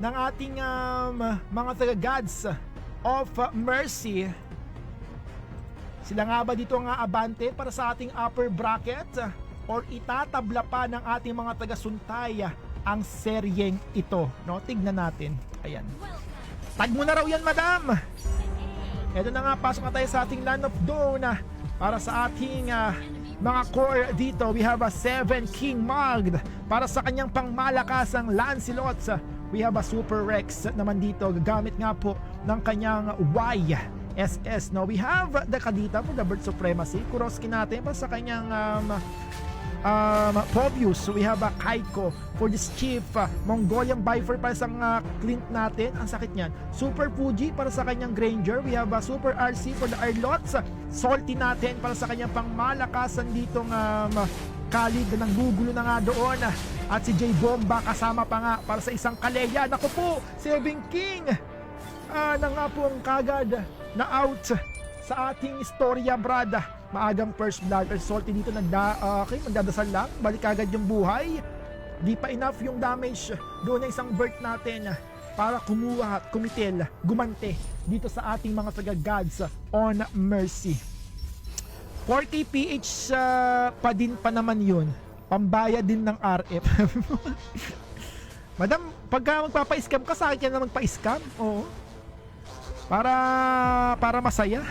ng ating mga taga-Gods of Mercy. Sila nga ba dito ang aabante para sa ating upper bracket, or itatabla pa ng ating mga taga-Suntay ang seryeng ito, no? Tignan natin. Ayan. Tag mo na raw yan, madam. Eto na nga, pasok na tayo sa ating Land of Dawn para sa ating mga core dito. We have a 7 King Magd para sa kanyang pangmalakasang Lancelot. We have a Super Rex naman dito, gagamit nga po ng kanyang YSS, no? We have the Kadita for the Bird Supremacy, Kuroski natin para sa kanyang Pobius. So we have a Kaiko for this Chief, Mongolian Bifer para sa Clint natin, ang sakit niyan. Super Fuji para sa kanyang Granger. We have a Super RC for the Arlots. Salty natin para sa kanyang pangmalakasan ditong Khalid na nanggugulo na nga doon. At si J Bomba kasama pa nga para sa isang Kaleya. Naku po, 7 King na nga po ang kagad na out sa ating istorya, brad. Maagang first blood. Salty dito magdadasal lang, balik agad yung buhay. Di pa enough yung damage doon na isang bird natin para kumuha at kumitil, gumante dito sa ating mga taga-Gods on Mercy. 4K PH pa din pa naman yun, pambaya din ng RF. Madam, pagka magpapa-scam ka, sa akin na magpa-scam. Oo. Para masaya.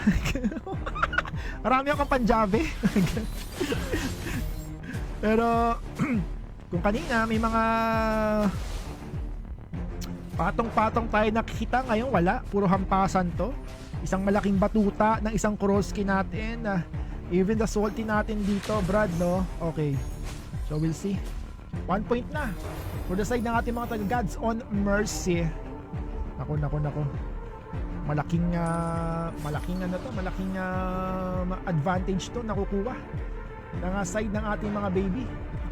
Marami akong Punjabi. Pero kung kanina may mga patong-patong tayo nakikita, ngayon wala, puro hampasan to. Isang malaking batuta ng isang Kuroski natin. Even the Salty natin dito, brad, no? Okay. So we'll see. 1 point na for the side ng ating mga taga-Gods on Mercy. Nako. Malaking advantage to nakukuha ng side ng ating mga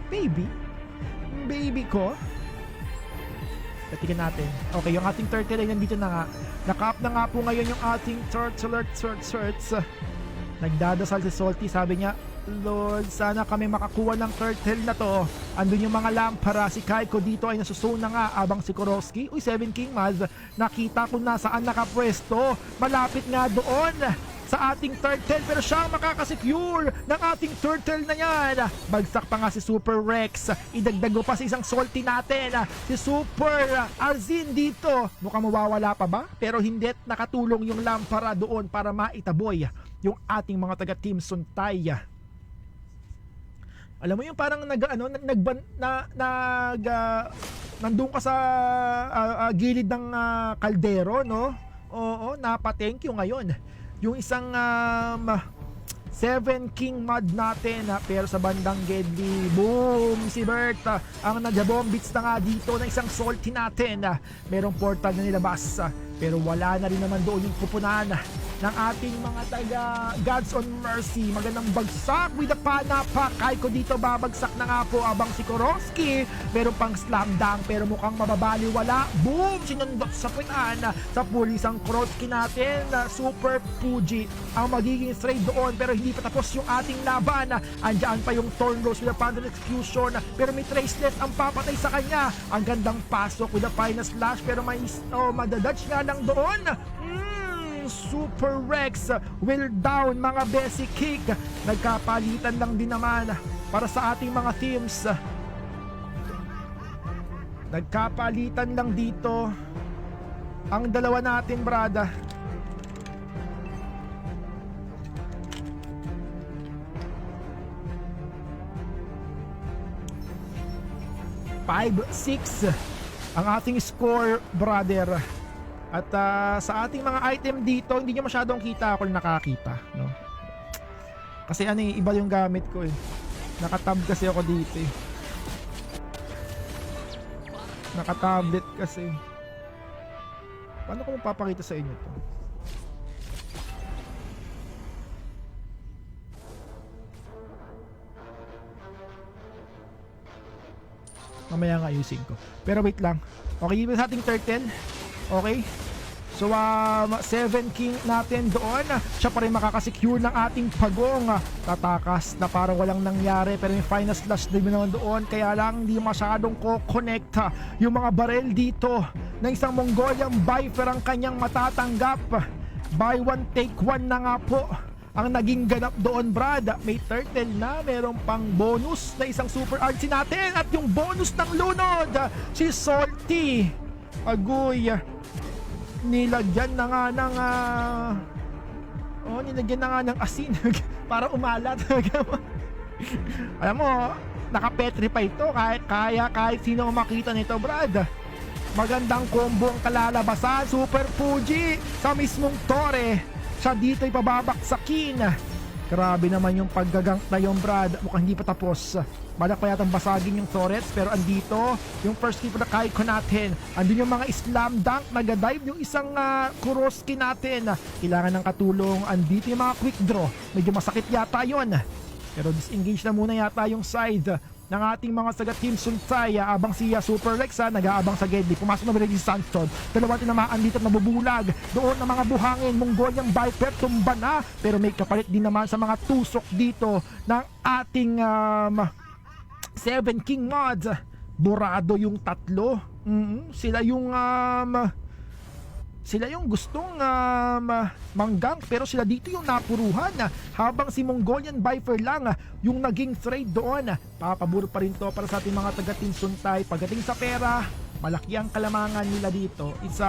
baby ko. Patikin natin. Okay, yung ating turtle ay nandito na nga. Naka-up na nga po ngayon yung ating turtle. Nagdadasal si Salty, sabi niya, Lord, sana kami makakuha ng turtle na to. Andun yung mga lampara. Si Kaiko dito ay nasusuna nga abang si Kuroski. Uy, 7 King Maz, nakita ko na saan nakapwesto. Malapit nga doon sa ating turtle, pero siya ang makakasecure ng ating turtle na yan. Bagsak pa nga si Super Rex. Idagdag mo pa sa isang salty natin. Si Super Arzin dito. Mukhang mawawala pa ba? Pero hindi, nakatulong yung lampara doon para maitaboy yung ating mga taga Team Suntay. Alam mo yung parang nandun ka sa gilid ng kaldero, no? Oo, napa-thank you ngayon. Yung isang 7 King mod natin, pero sa bandang Gedli, boom, si Bert ang nag-bombits na nga dito ng isang salty natin. Merong portal na nilabas, pero wala na rin naman doon yung pupunan ng ating mga taga Gods on Mercy. Magandang bagsak with the panapa. Kaiko dito babagsak na nga po abang si Koroski. Meron pang slam dunk pero mukhang mababaliwala. Boom! Sinundot sa punan sa pulisang Koroski natin. Super Fuji ang magiging trade doon pero hindi pa tapos yung ating laban. Andiyan pa yung Thornrose with the Phantom Execution pero may Traceless ang papatay sa kanya. Ang gandang pasok with the final slash pero may madadodge nga lang doon. Super Rex will down mga basic kick. Nagkapalitan lang din naman para sa ating mga teams. Nagkapalitan lang dito ang dalawa natin, brada. (5-6) ang ating score, brother. At sa ating mga item dito, hindi nyo masyadong kita, ako nakakita, no? Kasi iba yung gamit ko eh. Nakatab kasi ako dito eh. Nakatablet kasi. Paano ko mapapakita sa inyo to? Mamaya nga ayusin ko. Pero wait lang. Okay, dito sa ating turtle. Okay? So 7 King natin doon. Siya pa rin makakasecure ng ating pagong. Tatakas na parang walang nangyari pero yung final slash din naman doon. Kaya lang hindi masyadong ko-connect yung mga barrel dito ng isang Mongolian Viper ang kanyang matatanggap. Buy one take one na nga po ang naging ganap doon, Brad. May turtle na, merong pang bonus na isang super artsy natin at yung bonus ng lunod si Salty. Agoy, nilagyan na nga ng nilagyan na nga ng asin para umalat. Alam mo, nakapetrify ito kahit sino makita nito, Brad. Magandang combo ang kalalabasan. Super Fuji sa mismong tore. Siya dito ipababaksakin. Grabe naman yung paggagang na yung, Brad. Mukhang hindi pa tapos. Balak pa yatang basagin yung turrets pero andito yung first keep na Kaiko natin. Andun yung mga slam dunk, nagadive yung isang Kuroski natin. Kailangan ng katulong. Andito yung mga quick draw. Medyo masakit yata yun. Pero disengage na muna yata yung side ng ating mga saga Team Suntay. Abang si Super Rex nag-aabang sa Gedli. Pumasok na rin si Sanson. Dalawa tinamaan dito at nabubulag. Doon ng mga buhangin. Mongolian Viper tumba na. Pero may kapalit din naman sa mga tusok dito ng ating 7 King mods. Burado yung tatlo. Sila yung gustong manggang pero sila dito yung napuruhan habang si Mongolian Viper lang yung naging trade doon. Papaburo pa rin to para sa ating mga taga Team Suntay. Pagdating sa pera, malaki ang kalamangan nila dito. It's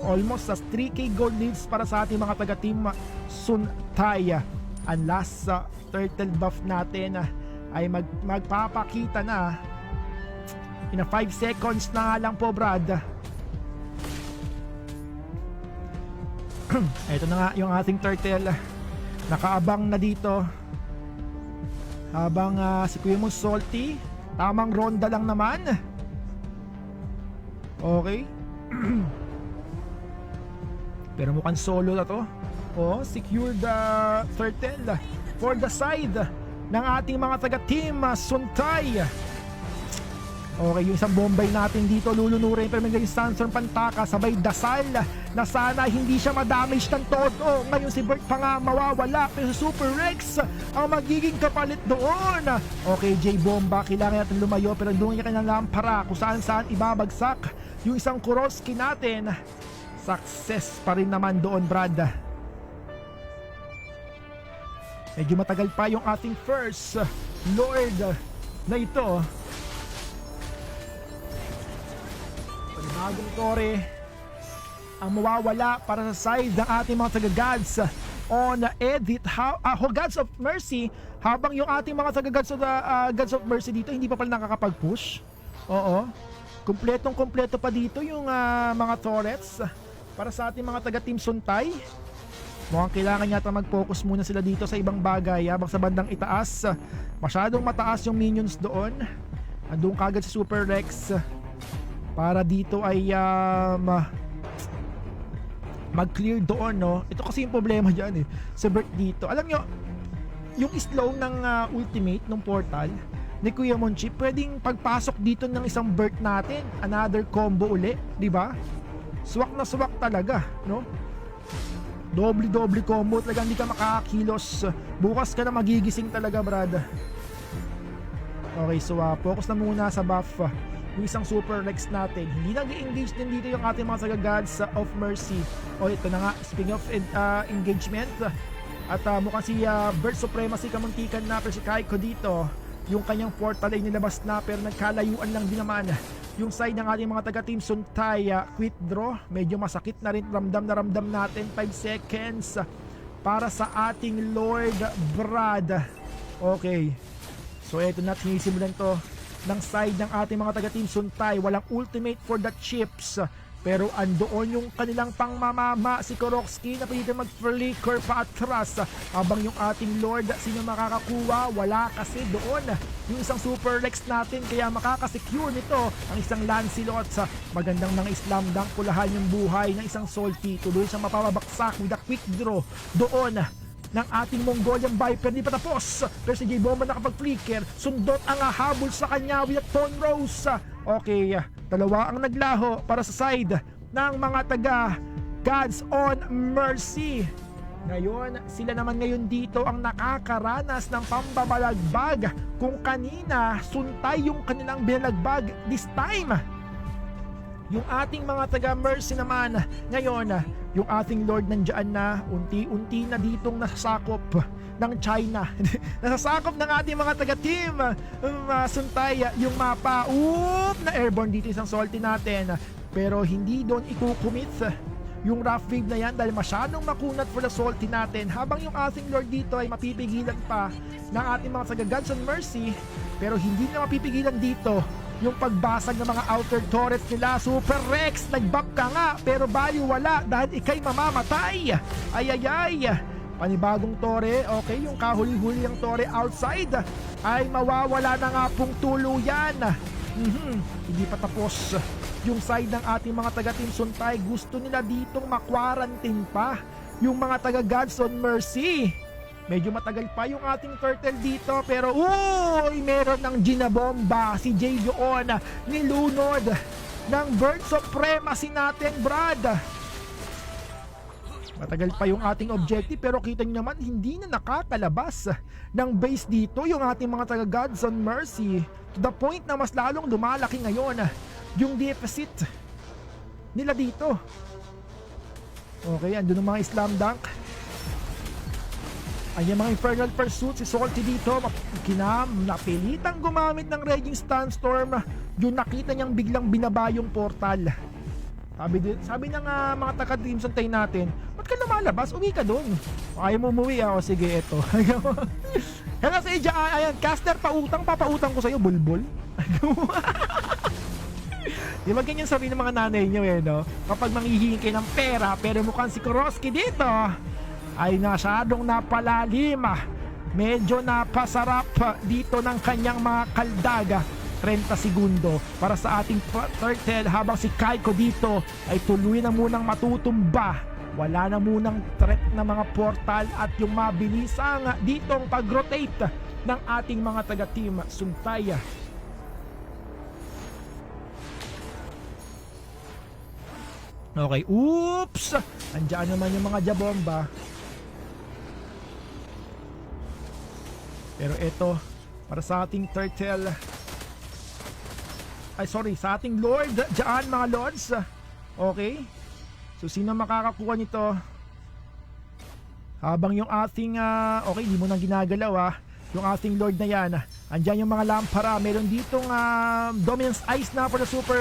almost 3k gold leads para sa ating mga taga Team Suntay. Ang last turtle buff natin ay magpapakita na in 5 seconds na nga lang po, Brad. Ito na nga yung ating turtle. Nakaabang na dito habang si Kuya mo Salty. Tamang ronda lang naman. Okay. Pero mukhang solo na to. Secure the turtle for the side ng ating mga taga Team Suntay. Okay, yung isang Bombay natin dito lulunurin pero may naging Sanson Pantaka sabay dasal na sana hindi siya madamage ng todo. Ngayon si Bert pa nga mawawala pero si Super Rex ang magiging kapalit doon. Okay, J-Bomba, kailangan natin lumayo pero doon niya kanyang lampara kung saan ibabagsak yung isang Kuroski natin. Success pa rin naman doon, Brad. Medyo matagal pa yung ating first Lord na ito. Panibagong tore ang mawawala para sa side ng ating mga taga-gods on Edith, Gods of Mercy, habang yung ating mga taga-gods of, Gods of Mercy dito hindi pa pala nakakapag-push. Oo, kumpletong-kumpleto pa dito yung mga turrets para sa ating mga taga-team Suntay. Mukhang kailangan yata mag-focus muna sila dito sa ibang bagay habang sa bandang itaas masyadong mataas yung minions doon. Andun kagad si Super Rex para dito ay mag-clear doon, no? Ito kasi yung problema dyan sa Bert dito. Alam nyo, yung slow ng ultimate ng portal ni Kuya Monchi, pwedeng pagpasok dito ng isang Bert natin, another combo uli, di ba? Swak na swak talaga, no? Doble combo talaga, hindi ka makakakilos. Bukas ka na magigising talaga, brad. Okay, so focus na muna sa buff yung isang Super Rex natin. Hindi nag-engage din dito yung ating mga taga-gods of Mercy. O ito na nga, speaking of engagement, at mukhang si Bird Supremacy kamuntikan na, pero si Kaiko dito, yung kanyang portal ay nilabas na, pero nagkalayuan lang din naman yung side ng ating mga taga-team Suntay. Quick draw, medyo masakit na rin, ramdam na ramdam natin. 5 seconds para sa ating Lord Brad. Okay, so eto na, sinisimulan to ng side ng ating mga taga-team Suntay. Walang ultimate for the chips, pero andoon yung kanilang pangmamama, si Korokski na pwede mag-flicker pa atras, habang yung ating Lord, sino makakakuha? Wala kasi doon yung isang Super Rex natin, kaya makakasecure nito ang isang Lancelot. Magandang mga Slam Dunk, pulahan yung buhay ng isang Salty, tuloy siyang mapapabaksak with a quick draw doon ng ating Mongolian Viper. Hindi pa tapos, pero si J-Bomba nakapag-flicker, sundot ang habol sa kanya with a Tone Rose. Okay, dalawa ang naglaho para sa side ng mga taga Gods on Mercy. Ngayon, sila naman ngayon dito ang nakakaranas ng pambabalagbag. Kung kanina, Suntay yung kanilang binalagbag, this time yung ating mga taga Mercy naman ngayon, yung ating Lord nandiyan na, unti-unti na ditong nasasakop ng China. Nasasakop ng ating mga taga-team Suntay yung mapa. Na airborne dito isang Salty natin, pero hindi doon ikukumit yung rough wave na yan dahil masyadong makunat for the Salty natin, habang yung ating Lord dito ay mapipigilan pa ng ating mga taga Gods on Mercy, pero hindi na mapipigilan dito yung pagbasag ng mga outer turrets nila. Super Rex, nag-bump ka nga, pero value wala dahil ikay mamamatay. Ay, panibagong tore. Okay, yung kahuli-huli yung tore outside ay mawawala na nga pong tuluyan. Hindi pa tapos yung side ng ating mga taga-team Suntay. Gusto nila ditong makwarantin pa yung mga taga-Gods on Mercy. Medyo matagal pa yung ating turtle dito, pero meron ng ginabomba si Jay doon, nilunod ng Bird Supremacy natin, Brad. Matagal pa yung ating objective, pero kita nyo naman hindi na nakakalabas ng base dito yung ating mga taga Gods on Mercy, to the point na mas lalong lumalaki ngayon yung deficit nila dito. Okay, andun ang mga Slam Dunk. Ayan mga Infernal Pursuit, si Salty dito, napilitang gumamit ng Raging Sandstorm. Yung nakita niyang biglang binaba yung portal. Sabi ng mga taga-team Suntay natin, ba't ka lumalabas? Uwi ka doon. Ayaw mo umuwi, o sige, eto. Kaya sa Eja, ayan, caster, papautang ko sa'yo, bulbul. Di ba ganyan sabi ng mga nanay nyo no? Kapag manghihingi kayo ng pera, pero mukhang si Korosky dito ay masyadong napalalim, medyo napasarap dito ng kanyang mga kaldaga. 30 segundo para sa ating turtle, habang si Kaiko dito ay tuloy na munang matutumba. Wala na munang threat na mga portal at yung mabilisang ditong pag-rotate ng ating mga taga-team Suntay. Okay, oops! Andiyan naman yung mga jabomba. Pero ito, para sa ating turtle, sa ating Lord, dyan mga Lords. Okay, so sino makakakuha nito? Habang yung ating, okay, di mo nang ginagalaw yung ating Lord na yan. Andyan yung mga lampara. Meron ditong Dominance Ice na for the super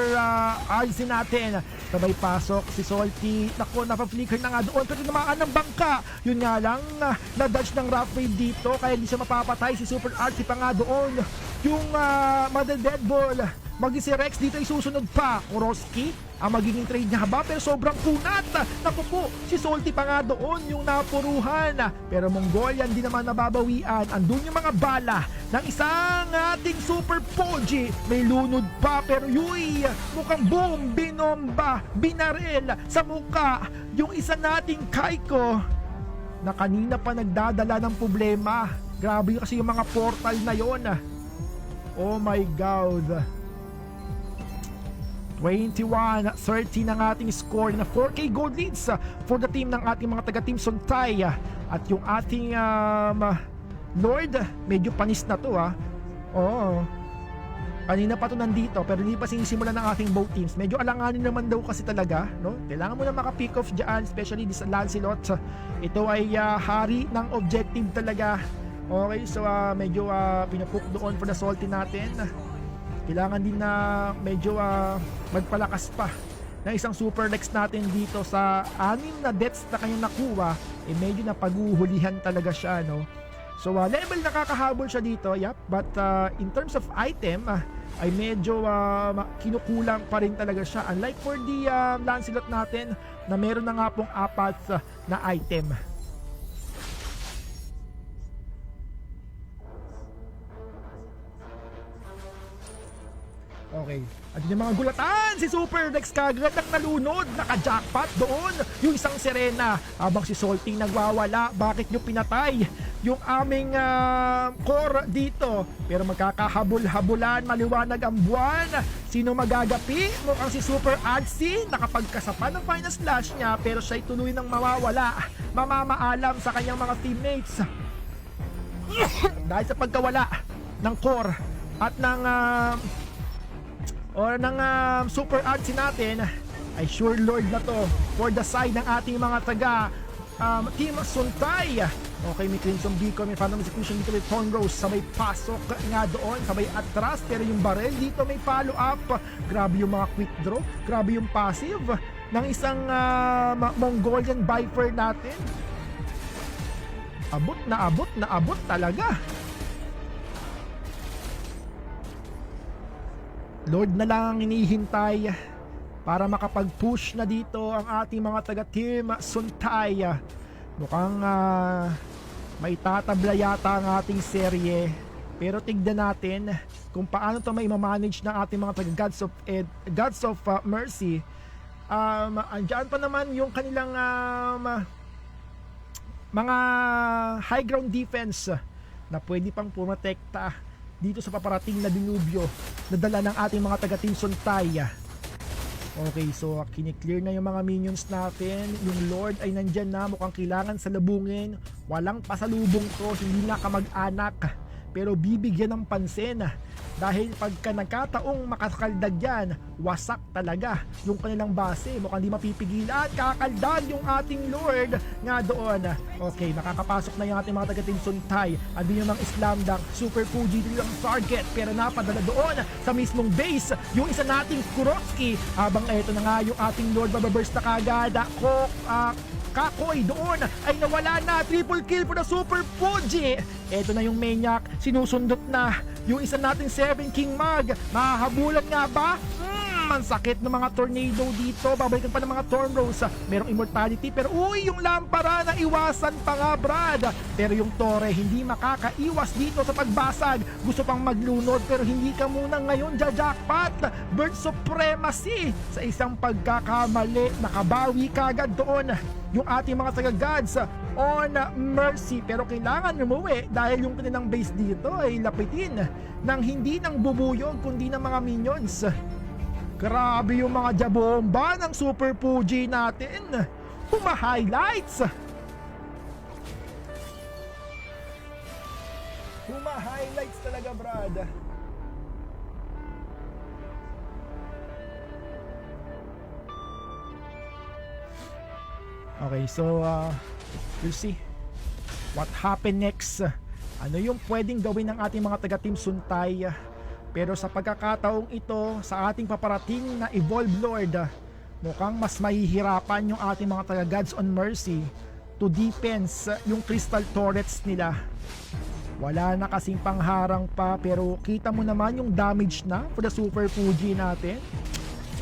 RC natin. Sabay pasok si Salty. Naku, napaflicker na nga doon. Pero namaan ng bangka. Yun nga lang, na-dodge ng rough wave dito. Kaya hindi siya mapapatay. Si super RC pa nga doon. Yung Mother Dead Ball. Maging si Rex dito ay susunod pa. Kuroski ang magiging trade niya ba? Pero sobrang kunat. Naku po, si Salty pa nga doon yung napuruhan. Pero Mongolian di naman nababawian. Andun yung mga bala ng isang ating Super Poji. May lunod pa pero yuy, mukhang boom, binomba, binaril sa muka. Yung isa nating Kaiko na kanina pa nagdadala ng problema. Grabe kasi yung mga portal na yon. Oh my God. 21-30 ng ating score na 4K gold leads for the team ng ating mga taga-team Suntay. At yung ating Lord, medyo panis na to Oo. Kanina pa to nandito pero hindi pa sinisimulan ng ating both teams. Medyo alanganin naman daw kasi talaga, no? Kailangan mo na maka-pick off dyan, especially this Lancelot. Ito ay hari ng objective talaga. Okay, so medyo pinapook doon for the Salty natin. Kailangan din na medyo magpalakas pa na isang super Lex natin dito sa 6 na deaths na kanyang nakuha. Medyo napaguhulihan talaga siya, no? So level nakakahabol siya dito, yep. But in terms of item ay medyo kinukulang pa rin talaga siya. Unlike for the Lancelot natin na meron na nga pong 4 na item. Okay. At yung mga gulatan, si Super Dex kagad ang nalunod, naka-jackpot doon. Yung isang Serena, habang si Salty nagwawala, bakit nyo pinatay yung aming core dito? Pero magkakahabol-habulan, maliwanag ang buwan. Sino magagapi? Mukhang si Super Adsi, nakapagkasapan ng final slash niya, pero siya'y tuloy nang mawawala. Mamamaalam sa kanyang mga teammates. Dahil sa pagkawala ng core at ng Super Artsy natin, ay sure Lord na to for the side ng ating mga taga Team Suntay. Okay, may Crimson Beacon, may Phantom Execution dito, may Thorn Rose, sabay pasok nga doon, sabay atras, pero yung barrel dito may follow up. Grabe yung mga quick draw, grabe yung passive ng isang Mongolian Viper natin. Abot na abot talaga. Lord na lang ang hinihintay para makapag-push na dito ang ating mga taga-team Suntay. Mukhang may tatabla yata ang ating serye. Pero tignan natin kung paano to may mamanage ng ating mga taga-Gods of Mercy. Andyan pa naman yung kanilang mga high ground defense na pwede pang pumatekta dito sa paparating na dinubyo na dala ng ating mga taga-team Suntay. Okay, so kiniklear na yung mga minions natin. Yung Lord ay nandyan na, mukhang kailangan salubungin. Walang pasalubong to, hindi na kamag-anak, pero bibigyan ng pansin dahil pagka nagkataong makakaldag yan, wasak talaga yung kanilang base. Mukhang di mapipigilan, kakaldag yung ating Lord nga doon. Okay, makakapasok na yung ating mga taga-team Suntay. Andun yung mga Islam Dunk, Super Fuji dito ang target, pero napadala doon sa mismong base yung isa nating Kuroski. Habang eto na nga yung ating Lord, bababurst na kagad. Kakoy doon ay nawala na. Triple kill for the Super Fuji. Eto na yung Maniac, sinusundot na yung isa nating 7 King Mag. Mahahabulan nga ba? Ang sakit ng mga tornado dito. Babalikan pa ng mga Thorn Rose. Merong immortality pero yung lampara na iwasan pa nga, Brad. Pero yung Torre hindi makakaiwas dito sa pagbasag. Gusto pang maglunod pero hindi ka muna ngayon jackpot. Bird Supremacy sa isang pagkakamali. Nakabawi kagad doon yung ating mga taga-Gods on Mercy, pero kailangan umuwi dahil yung kanilang base dito ay lapitin ng hindi ng bubuyog kundi ng mga minions. Grabe yung mga jabomba ng Super Fuji natin. Huma-highlights. Huma-highlights talaga, Brad. Okay, so we'll see What happened next? Ano yung pwedeng gawin ng ating mga taga-team Suntay? Pero sa pagkakataong ito, sa ating paparating na Evolve Lord, mukhang mas mahihirapan yung ating mga taga-Gods on Mercy to defense yung crystal turrets nila. Wala na kasing pangharang pa, pero kita mo naman yung damage na for the Super Fuji natin.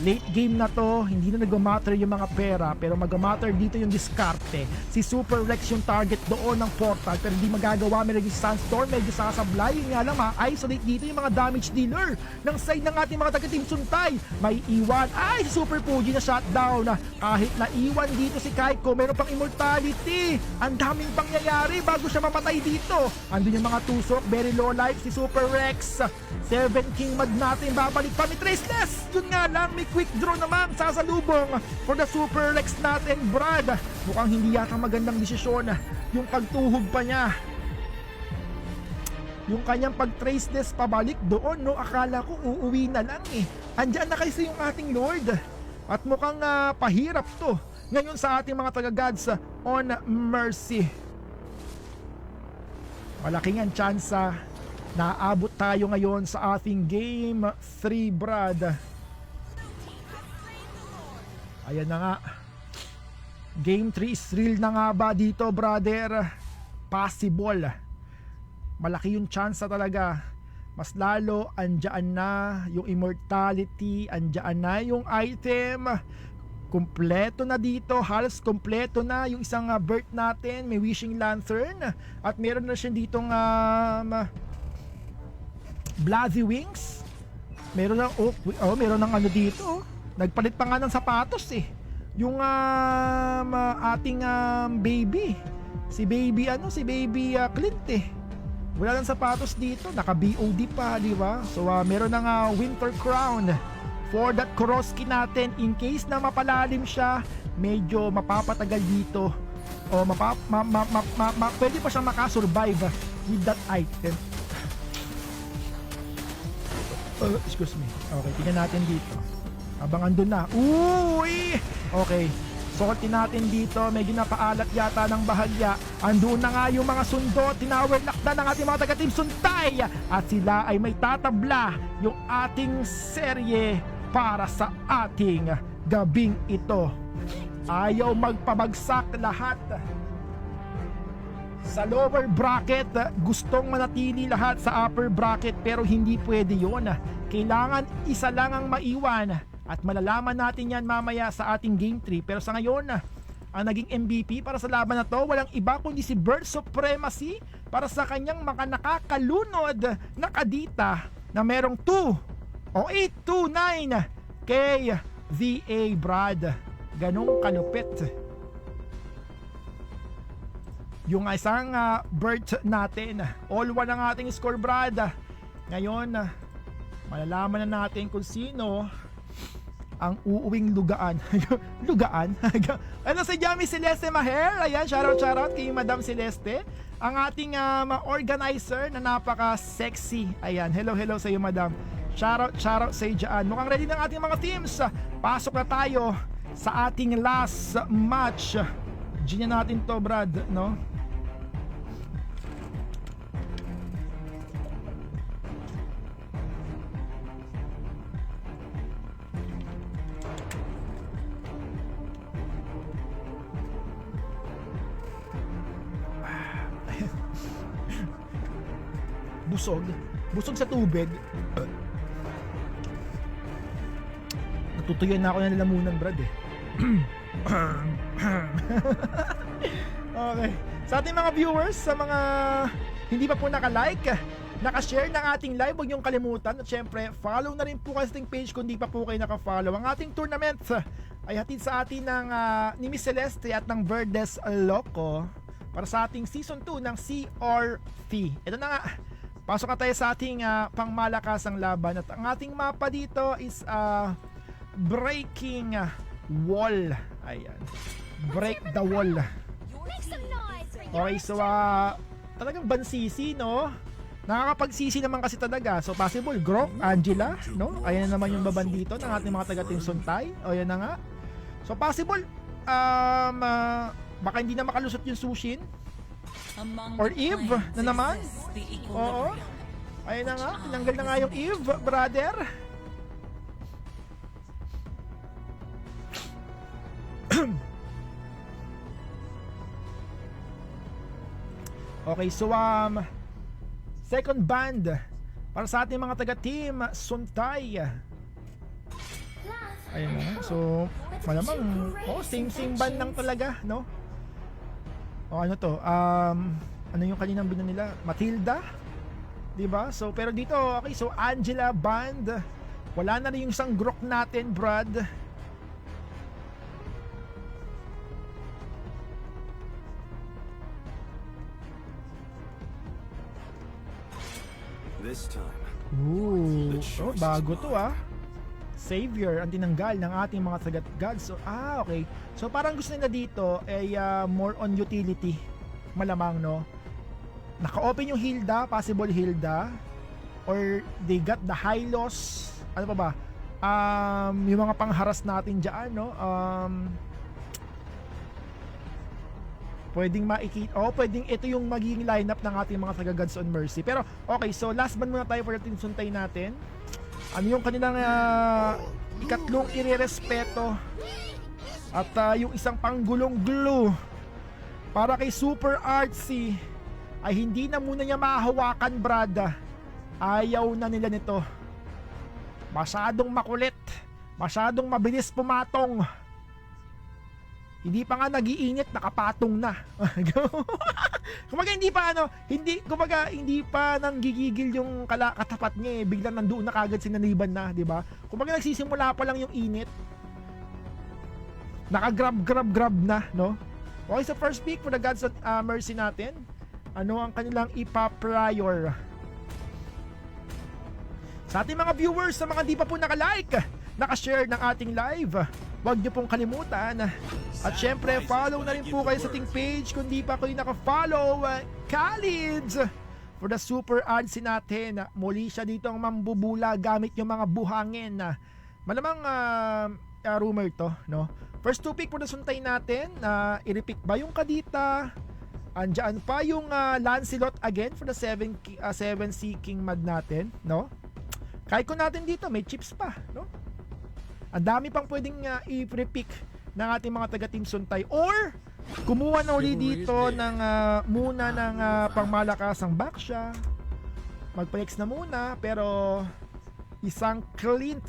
Late game na to, hindi na nag-matter yung mga pera, pero mag-matter dito yung diskarte. Si Super Rex yung target doon ng portal, pero hindi magagawa. May Sunstorm, medyo sasablay. Yun nga lang, ma-isolate dito yung mga damage dealer ng side ng ating mga taga-team Suntay. May iwan. Ay, si Super Fuji na shutdown. Kahit na iwan dito si Kaiko, meron pang immortality. Ang daming pangyayari bago siya mamatay dito. Andun yung mga tusok, very low life si Super Rex. 7 King Mag natin, babalik pa ni Traceless. Yun nga lang, may quick draw naman sasalubong for the Super Rex natin, Brad. Mukhang hindi yata magandang desisyon yung pagtuhog pa niya. Yung kanyang pag-Traceless pabalik doon, no? Akala ko uuwi na lang eh. Andyan na kasi yung ating Lord. At mukhang pahirap to ngayon sa ating mga taga-Gods on Mercy. Malaking ang tsansa na aabot tayo ngayon sa ating Game 3, Brad. Ayan na nga. Game 3 is real na nga ba dito, brother? Possible. Malaki yung chance talaga. Mas lalo, andyan na yung immortality, andyan na yung item. Kompleto na dito, halos kompleto na yung isang bird natin. May wishing lantern. At meron na siya ditong bloody wings. Meron ng meron ng ano dito. Nagpalit pa nga ng sapatos eh. Yung ating baby. Si baby Clint eh. Wala lang sapatos dito, naka BOD pa, di ba? So meron ng winter crown for that Kuroski natin in case na mapalalim siya, medyo mapapatagal dito. O pwede pa siya makasurvive with that item. Excuse me. Okay, tingnan natin dito. Habang andun na. Uy! Okay. Sortin natin dito. Medyo napaalat yata ng bahagya. Andun na nga yung mga sundo. Tinower lock na ng ating mga taga-team Suntay. At sila ay may tatabla yung ating serye para sa ating gabing ito. Ayaw magpabagsak lahat. Sa lower bracket, gustong manatili lahat sa upper bracket, pero hindi pwede yun. Kailangan isa lang ang maiwan. At malalaman natin yan mamaya sa ating Game 3. Pero sa ngayon, ang naging MVP para sa laban na to, walang iba kundi si Bird Supremacy para sa kanyang mga nakakalunod na kadita na merong 2 o 829 kay VA, Brad. Ganong kalupit yung isang bird natin. All 1 ang ating score, Brad. Ngayon, malalaman na natin kung sino ang uuwing lugaan. Lugaan? Ano si Yami Celeste Maher? Ayan, shoutout kay Madam Celeste. Ang ating organizer na napaka-sexy. Ayan, hello sa iyo, Madam. Shoutout sa iyo dyan. Mukhang ready ng ating mga teams. Pasok na tayo sa ating last match. Gina natin to, Brad, no? Busog sa tubig. Natutuyan na ako ng lalamunan, Brad eh. Okay. Sa ating mga viewers, sa mga hindi pa po naka-like, naka-share ng ating live, huwag niyong kalimutan. At syempre, follow na rin po kasi ating page kung di pa po kayo naka-follow. Ang ating tournament ay hatid sa atin ng ni Miss Celeste at ng Verdes Loco para sa ating season 2 ng CRT. Ito na nga. Pasok na tayo sa ating pangmalakasang laban. At ang ating mapa dito is Breaking Wall. Ayan. Break the wall. Okay, so talagang bansisi, no? Nakakapagsisi naman kasi talaga. So possible, Grok, Angela, no? Ayan na naman yung baban dito ng ating mga taga-team Suntay. O yan na nga. So possible, baka hindi na makalusot yung Sushin. Or Eve na naman. Oo. Ayun na nga, tinanggal na nga yung Eve, brother. Okay, so second band para sa ating mga taga-team Suntay. Ayun na. So, malamang same band lang talaga, no? O ano to? Ano yung kaninang binan nila? Matilda? 'Di ba? So, pero dito, okay, so Angela band. Wala na rin yung isang grok natin, Brad. This time. Ooh, bago to Savior ang tinanggal ng ating mga taga-gods. So, okay. So, parang gusto nila dito ay more on utility. Malamang, no? Naka-open yung Hilda, possible Hilda. Or they got the Hylos. Ano pa ba? Yung mga pangharas natin dyan, no? Pwedeng makikita, pwedeng ito yung magiging lineup ng ating mga taga-Gods on Mercy. Pero, okay, so last band muna tayo for the Team Suntay natin. Ano yung kanilang ikatlong irerespeto at yung isang panggulong glue para kay Super Artsy ay hindi na muna niya mahahawakan, Brad. Ayaw na nila nito. Masyadong makulit, masyadong mabilis pumatong. Hindi pa nga nagiinit, nakapatong na. Kumbaga hindi pa nanggigigil yung katapat niya biglang nandoon na kagad sinaniban na, di ba? Kumbaga nagsisimula pa lang yung init. Naka-grab na, no? Okay, sa first pick for the Gods of Mercy natin, ano ang kanilang ipa-prior? Sa ating mga viewers, sa mga di pa po naka-like, naka-share ng ating live, huwag niyo pong kalimutan. At syempre, follow na rin po kayo sa ating page kung di pa kayo naka-follow. Khalid for the Super Artsy natin. Muli siya dito ang mambubula gamit yung mga buhangin. Malamang rumor to, no? First two pick for the Suntay natin. I-repick ba yung Kadita? Andiyan pa yung Lancelot again for the 7C King Mag natin, no? Kahit ko natin dito, may chips pa, no? Ang dami pang pwedeng i-repick ng ating mga taga-Team Suntay, or kumuha na uli dito ng muna ng pangmalakasang Baksha, magpa-flex na muna, pero isang Clint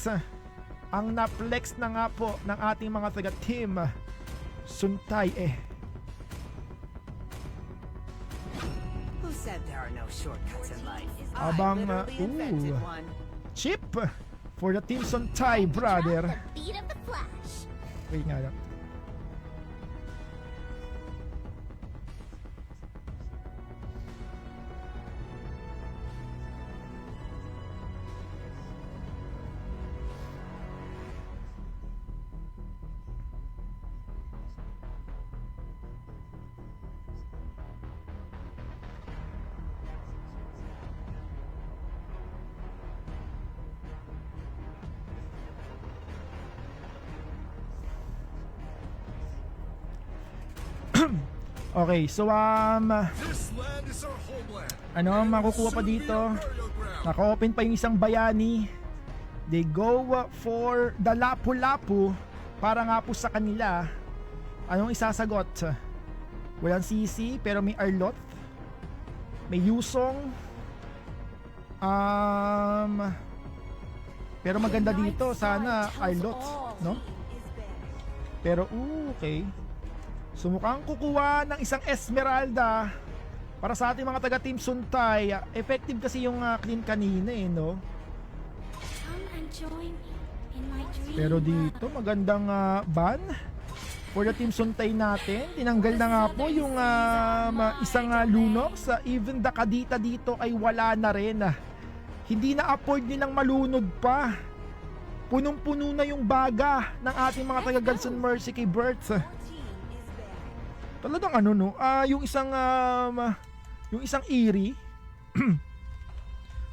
ang na-flex na nga po ng ating mga taga-Team Suntay Who said there are no shortcuts in life? Abang I literally invented one. chip for the Team Suntay, brother. The beat of the Flash. Wait nga lang. Okay, so ano ang makukuha pa dito? Naka-open pa yung isang bayani. They go for the Lapu-Lapu para nga po sa kanila. Anong isasagot? Walang CC pero may Arlot, may Yusong, pero maganda dito sana Arlot, no? Pero okay. So mukhang kukuha ng isang Esmeralda para sa ating mga taga-Team Suntay. Effective kasi yung clean kanina no? Come and join me in my dream Pero dito magandang ban for the Team Suntay natin. Tinanggal na nga po yung isang Lunox. Even the Kadita dito ay wala na rin. Hindi na afford nilang malunod pa. Punong-puno na yung baga ng ating mga taga-Gods on Mercy kay Bert. Talagang yung isang Eerie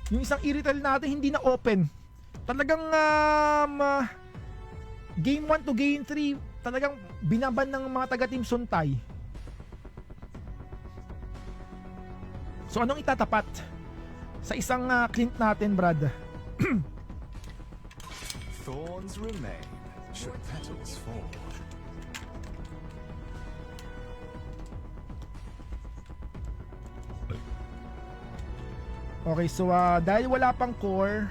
yung isang Eerie tile natin hindi na open. Talagang game 1 to game 3 talagang binaban ng mga taga-Team Suntay. So anong itatapat sa isang Clint natin, Brad? Thorns remain should petals fall. Okay, so dahil wala pang core,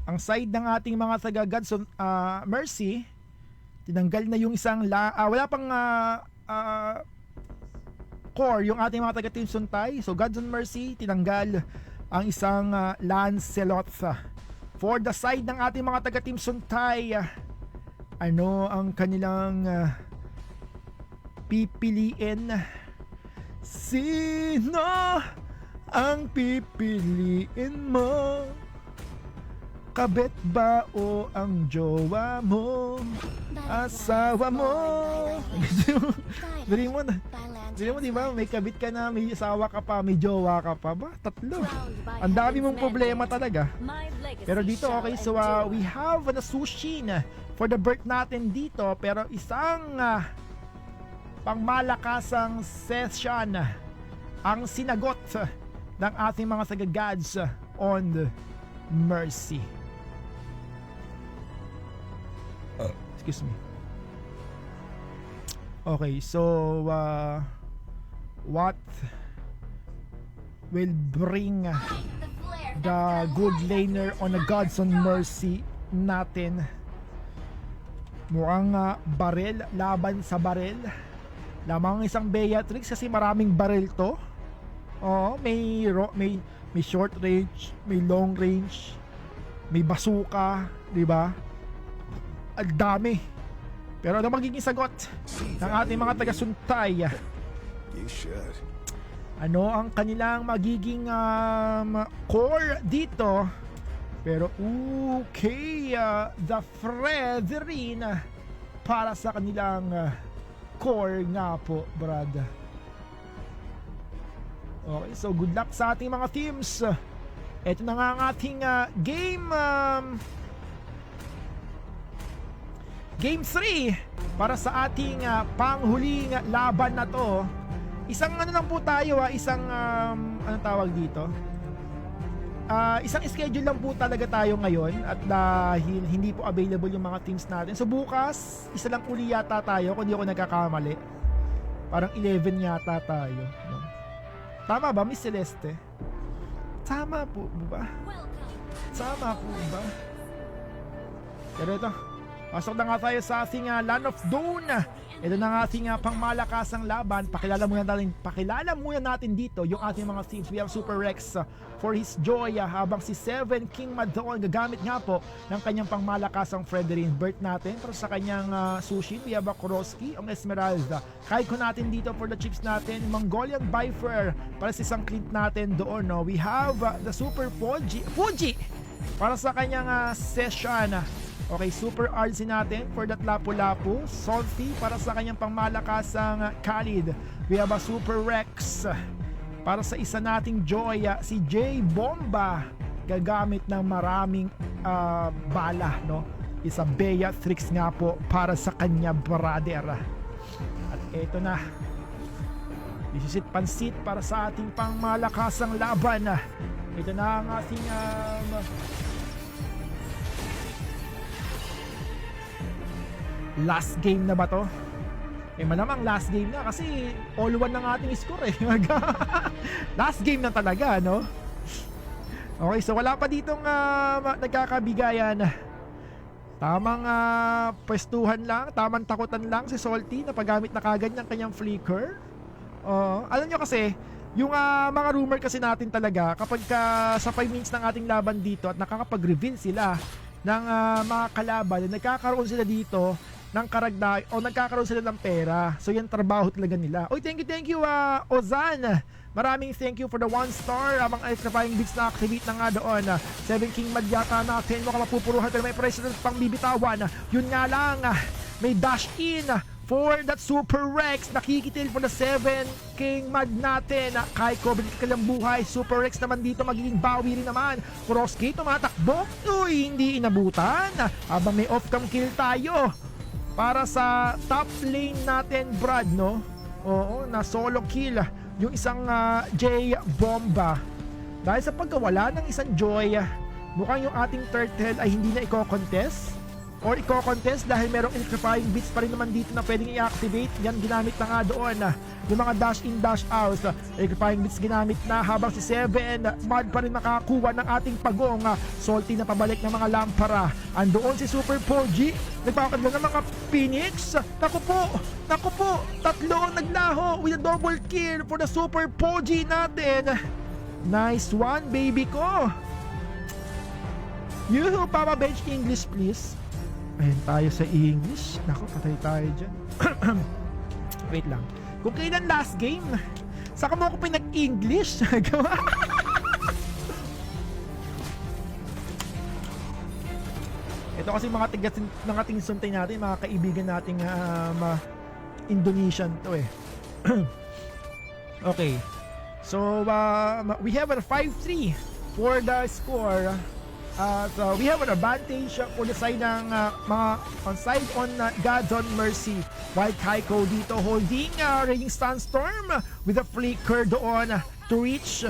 ang side ng ating mga taga Godson Mercy, tinanggal na yung isang wala pang core yung ating mga taga Team Suntay. So Godson Mercy, tinanggal ang isang Lancelot. For the side ng ating mga taga Team Suntay, ano ang kanilang pipiliin? Sino ang pipiliin mo? Kabet ba o ang jowa mo? Asawa mo? Dali mo na. Dali mo, di ba? May kabit ka na, may asawa ka pa, may jowa ka pa ba? Tatlo. Ang dami mong problema talaga. Pero dito, okay, so we have a sushin for the birth natin dito, pero isang pangmalakasang session ang sinagot ng ating mga taga-gods on Mercy. Excuse me. Okay, so what will bring the good laner on the Gods on Mercy natin? Mukhang barel, laban sa barel. Lamang isang Beatrix kasi maraming barel to. Oo, may short range, may long range, may bazooka, di ba? Ang dami. Pero ano magiging sagot ng ating mga taga-Suntay? You should. Ano ang kanilang magiging core dito? Pero okay, the Fredrin para sa kanilang core nga po, Brad. Okay, so good luck sa ating mga teams. Ito na nga ang ating game Game 3 para sa ating panghuling laban na to. Isang ano lang po tayo, isang anong tawag dito? Isang schedule lang po talaga tayo ngayon at dahil hindi po available yung mga teams natin. So bukas, isa lang uli yata tayo kung di ako nagkakamali. Parang 11 yata tayo. No? Tama ba, Miss Celeste? Tama po ba? Tama po ba? Pero ito, pasok na nga tayo sa ating Land of Dawn. Ito na ang ating pangmalakasang laban. Pakilala muna natin dito yung ating mga teams. We have Super Rex for his joy habang si Seven King Madon gagamit nga po ng kanyang pangmalakasang Fredrin Birth natin para sa kanyang Sushin. We have Kuroski, ang Esmeralda. Kaiko natin dito for the chips natin. Mongolian Bifer para sa isang Clint natin doon. No? We have the Super Fuji para sa kanyang session. Okay, Super RC natin for that Lapu-Lapu. Salty para sa kanyang pangmalakasang Khalid. We have a Super Rex para sa isa nating Joy, si J Bomba. Gagamit ng maraming bala, no? Isa Beatrix nga po para sa kanya brother. At eto na. Isisit pansit para sa ating pangmalakasang laban. Ito na ang ating last game na ba to? Malamang last game na kasi all one ng ating score Last game na talaga, no? Okay, so wala pa ditong nagkakabigayan. Tamang pwestuhan lang, tamang takutan lang si Salty na paggamit na kagad ng kanyang flicker. Alam nyo kasi, yung mga rumor kasi natin talaga kapag sa 5 minutes ng ating laban dito at nakakapag-reveal sila ng mga kalaban, nagkakaroon sila dito ng karagdag o nagkakaroon sila ng pera. So yan trabaho talaga nila. Oy, thank you Ozan. Maraming thank you for the 1 star. Amang electrifying beats na activate na nga doon. 7 King Madyaka natin. Mukhang mapupuruhan pero may president pang bibitawan. Yun nga lang, may dash in for that Super Rex. Nakikitil for the 7 King Mad natin. Kaiko, balik ka lang buhay. Super Rex naman dito magiging bawi rin naman. Kuroski tumatakbo. Uy, hindi inabutan. Habang may off-cam kill tayo para sa top lane natin, Brad, no? Oo, na solo kill yung isang J Bomba. Dahil sa pagkawala ng isang Joy, mukhang yung ating turtle ay hindi na i-contest or i-contest dahil merong electrifying bits pa rin naman dito na pwedeng i-activate. Yan, ginamit na nga doon yung mga dash in, dash out. Electrifying bits ginamit na habang si Seven Mud pa rin makakuha ng ating pagong. Salty na pabalik ng mga lampara. Andoon si Super Poji, nagpapakadala ng mga Phoenix. Naku po, tatlo ang naglaho with a double kill for the Super Poji natin. Nice one, baby ko. Yuhu, Papa Bench English please. Ayan tayo sa English. Naku, patay tayo dyan. Wait lang. Kung kailan last game, saka mo ako pinag-English. Ito kasi mga tigas ng ating suntay natin, mga kaibigan nating Indonesian to eh. Okay. So, we have a 5-3 for the score. So we have an advantage for the side ng mga on side on God's on Mercy. While Kaiko dito holding Raging Sandstorm with a flicker doon to reach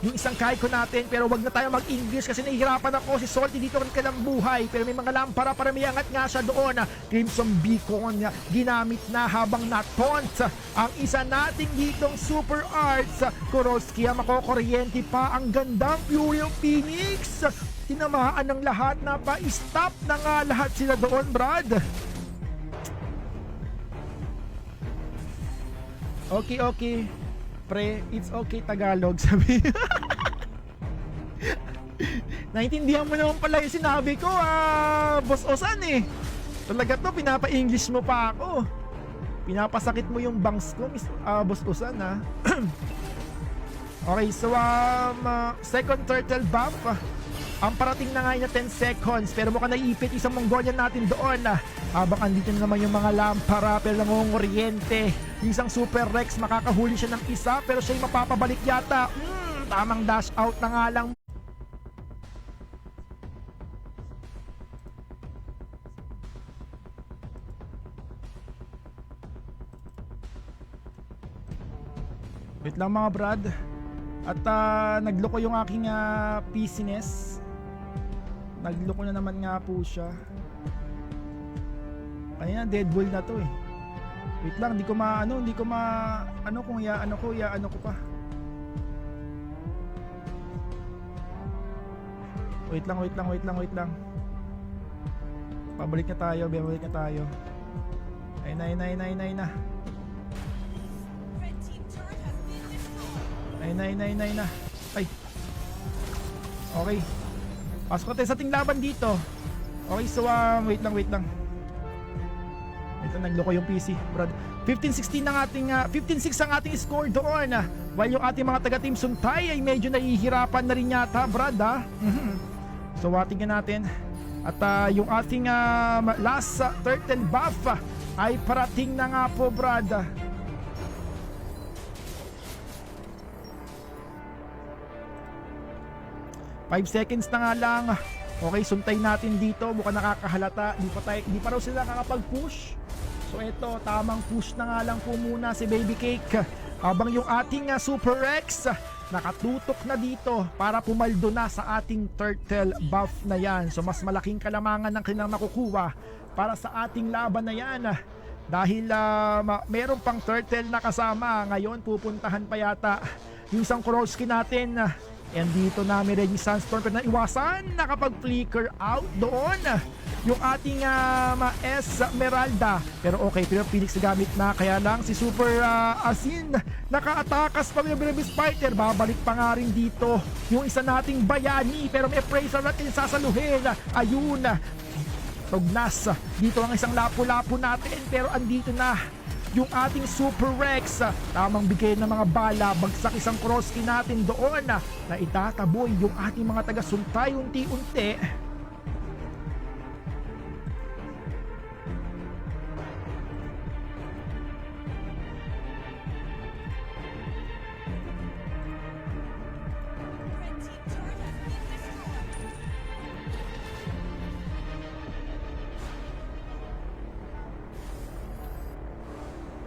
yung isang Kaiko natin. Pero wag na tayo mag-English kasi nahihirapan ako. Si Salty dito ng kailang buhay. Pero may mga lampara para may angat nga siya doon. Crimson Beacon ginamit na habang na-taunt ang isa nating ditong Super Arts. Kurosky makokuryente pa. Ang gandang Fury of Phoenix. Tinamaan ng lahat na pa-stop na nga lahat sila doon, Brad. Okay. Pre, it's okay Tagalog, sabi. Naintindihan mo naman pala yung sinabi ko, Boss Osan eh. Talaga to, pinapa-English mo pa ako. Pinapasakit mo yung bangs ko, Boss Osan ha. Okay, so second turtle buff. Ang parating na nga na 10 seconds pero mukhang naiipit isang Mongolian natin doon. Habang andito na naman yung mga lampara pero nangunguryente. Yung isang Super Rex makakahuli siya ng isa pero siya'y mapapabalik yata. Tamang dash out na nga lang. Wait lang mga brad. At nagloko yung aking PCness. Nagloko na naman nga po siya. Kaya Deadpool na to eh. Wait lang, hindi ko kung iaano ko pa. Wait lang. Babalik na tayo. Ay na. Ay na. Ay. Okay. Pasok tayo sa ating laban dito. Okay, so wait lang. Ito nagloko yung PC, brad. 15-16 ang ating 15-6 ang ating score doon. While yung ating mga taga-team Suntay ay medyo nahihirapan na rin yata, brad ha. So tingnan natin. At yung ating last turtle buff ay parating na nga po, brad. Five seconds na nga lang. Okay, suntay natin dito. Mukhang nakakahalata. Di pa raw sila nakapag-push. So ito, tamang push na nga lang po muna si Baby Cake. Habang yung ating Super Rex nakatutok na dito para pumaldo na sa ating turtle buff na yan. So mas malaking kalamangan ng kanilang makukuha para sa ating laban na yan. Dahil meron pang turtle na kasama. Ngayon pupuntahan pa yata yung isang Kurosky natin. And dito namin Raging Sandstorm pero naiwasan, nakapag-flicker out doon yung ating Esmeralda. Pero okay, pero Phoenix gamit na, kaya lang si Super Asin naka-atakas pa yung Brevis Fighter. Babalik pa nga rin dito yung isa nating Bayani pero may appraiser natin sasaluhin. Ayun, tugnas dito ang isang lapu-lapu natin pero andito na yung ating Super Rex. Tamang bigay ng mga bala, bagsak isang Kurosky natin doon na itataboy yung ating mga taga-Suntay unti-unti.